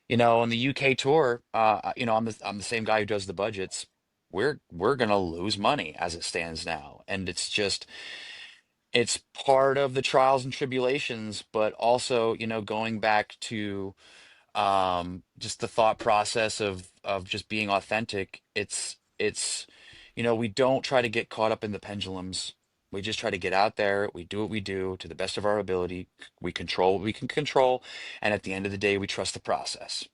On the UK tour, I'm the same guy who does the budgets. We're gonna lose money as it stands now. And it's part of the trials and tribulations, but also, going back to just the thought process of just being authentic. We don't try to get caught up in the pendulums. We just try to get out there. We do what we do to the best of our ability. We control what we can control, and at the end of the day, we trust the process.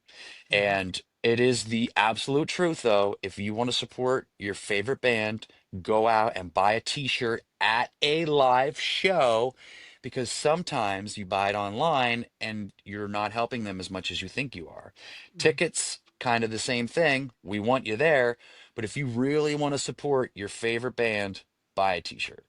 And it is the absolute truth, though. If you want to support your favorite band, go out and buy a t-shirt at a live show, because sometimes you buy it online and you're not helping them as much as you think you are. Tickets, kind of the same thing. We want you there, but if you really want to support your favorite band, buy a t-shirt.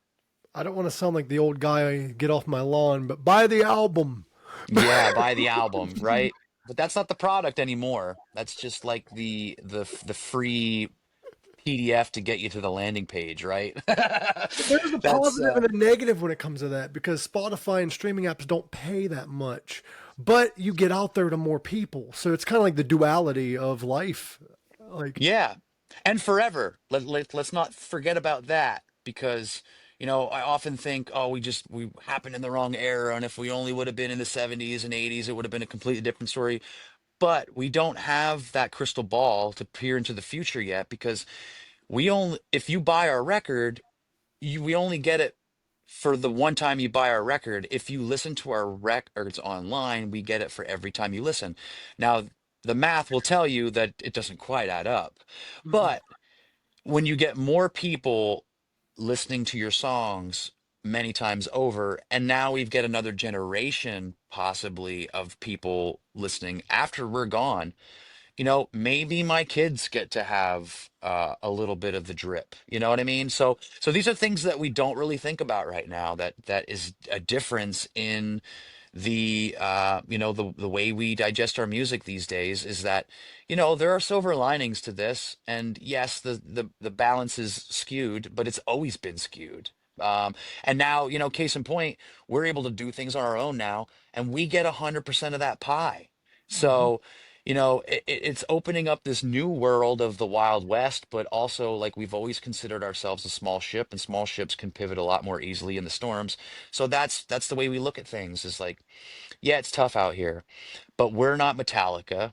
I don't want to sound like the old guy, get off my lawn, but buy the album. Yeah, buy the album, right? But that's not the product anymore. That's just like the free PDF to get you to the landing page, right? There's a That's positive and a negative when it comes to that because Spotify and streaming apps don't pay that much, but you get out there to more people. So it's kind of like the duality of life. Like, Yeah. And forever. Let's not forget about that, because I often think, oh, we happened in the wrong era, and if we only would have been in the 70s and 80s, it would have been a completely different story. But we don't have that crystal ball to peer into the future yet, because if you buy our record, we only get it for the one time you buy our record. If you listen to our records online, we get it for every time you listen. Now, the math will tell you that it doesn't quite add up. mm, But when you get more people listening to your songs many times over, and now we've got another generation possibly of people listening after we're gone, maybe my kids get to have a little bit of the drip. You know what I mean? So these are things that we don't really think about right now. That is a difference in the way we digest our music these days. Is that there are silver linings to this, and yes, the balance is skewed, but it's always been skewed. And now, case in point, we're able to do things on our own now, and we get 100% of that pie. mhm. So, it's opening up this new world of the Wild West, but also, like, we've always considered ourselves a small ship, and small ships can pivot a lot more easily in the storms. So that's the way we look at things. Is like, yeah, it's tough out here, but we're not Metallica.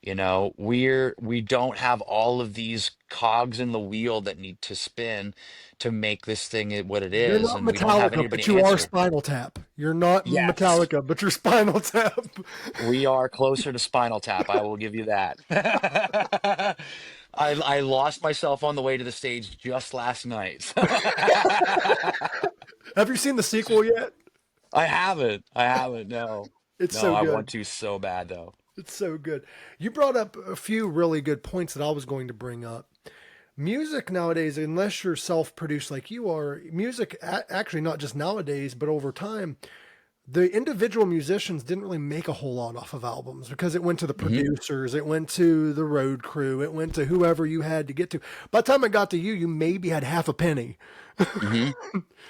We don't have all of these cogs in the wheel that need to spin to make this thing what it You're is, not and we don't have Metallica, anybody but to you are answer. Spinal Tap. You're not Yes, Metallica, but you're Spinal Tap. we are closer to Spinal Tap. I will give you that. I lost myself on the way to the stage just last night. Have you seen the sequel yet? I haven't. I haven't. No. It's No, so I good. want to so bad though. It's so good. You brought up a few really good points that I was going to bring up. Music nowadays, unless you're self-produced like you are, music actually not just nowadays, but over time, the individual musicians didn't really make a whole lot off of albums because it went to the Hmm. producers, it went to the road crew, it went to whoever you had to get to. By the time it got to you, you maybe had half a penny. Hmm.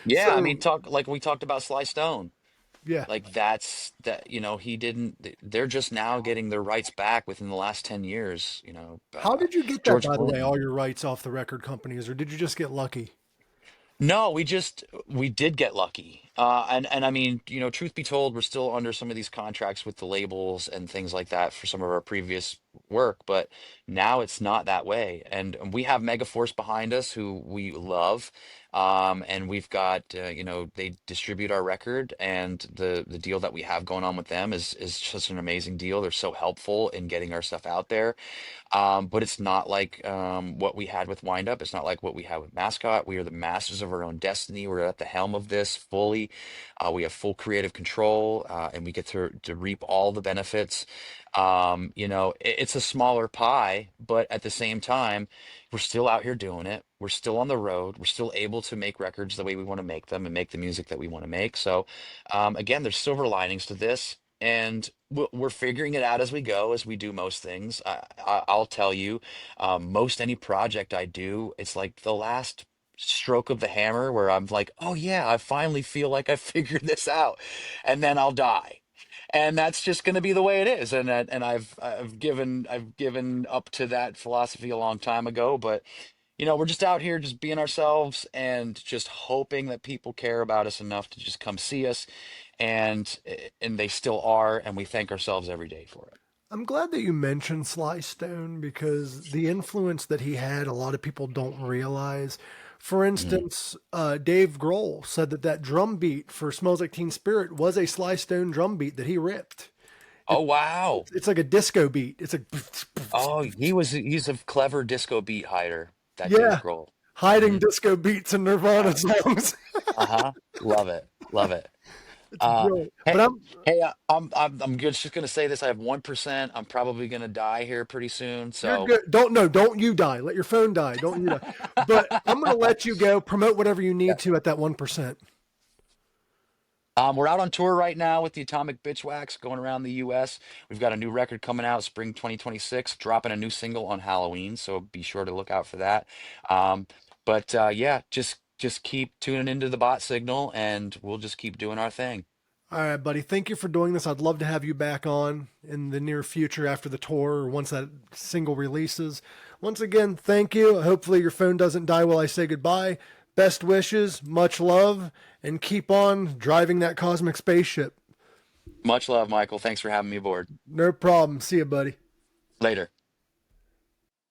Yeah, I mean, So, talk like we talked about Sly Stone. yeah. Like that's that, he didn't, they're just now getting their rights back within the last 10 years, How did you get that, George by the way, Clinton. all your rights off the record companies, or did you just get lucky? No, we did get lucky. And I mean, truth be told, we're still under some of these contracts with the labels and things like that for some of our previous work, but now it's not that way. And we have Megaforce behind us, who we love. And we've got, they distribute our record, and the deal that we have going on with them is just an amazing deal. They're so helpful in getting our stuff out there. But it's not like what we had with Wind Up. It's not like what we had with Mascot. We are the masters of our own destiny. We're at the helm of this fully. free. We have full creative control, and we get to reap all the benefits. It's a smaller pie, but at the same time, we're still out here doing it. We're still on the road. We're still able to make records the way we want to make them and make the music that we want to make. So, again, there's silver linings to this, and we're figuring it out as we go, as we do most things. I'll tell you, most any project I do, it's like the last stroke of the hammer where I'm like, oh yeah, I finally feel like I figured this out, and then I'll die. And that's just going to be the way it is, and I've given up to that philosophy a long time ago. But we're just out here just being ourselves and just hoping that people care about us enough to just come see us, and they still are, and we thank ourselves every day for it. I'm glad that you mentioned Sly Stone because the influence that he had, a lot of people don't realize. For Mhm. instance, Dave Grohl said that that drum beat for "Smells Like Teen Spirit" was a Sly Stone drum beat that he ripped. Oh It, wow. it's like a disco beat. It's like, Oh, he's a clever disco beat hider, that Dave yeah, Grohl. hiding Hmm. disco beats in Nirvana songs. Uh-huh. Love it. Love it. It's Uh, brilliant. But hey, hey, just gonna say this. I have 1%. I'm probably gonna die here pretty soon. you're So, good. Don't no, don't you die. Let your phone die. Don't you die. But I'm gonna let you go. Promote whatever you yeah. need to at that 1%. We're out on tour right now with the Atomic Bitchwax, going around the U.S. We've got a new record coming out spring 2026, dropping a new single on Halloween. So be sure to look out for that. Um, but yeah, just keep tuning into the bot signal, and we'll just keep doing our thing. All right, buddy. Thank you for doing this. I'd love to have you back on in the near future after the tour or once that single releases. Once again, thank you. Hopefully, your phone doesn't die while I say goodbye. Best wishes, much love, and keep on driving that cosmic spaceship. Much love, Michael. Thanks for having me aboard. No problem. See you, buddy. Later.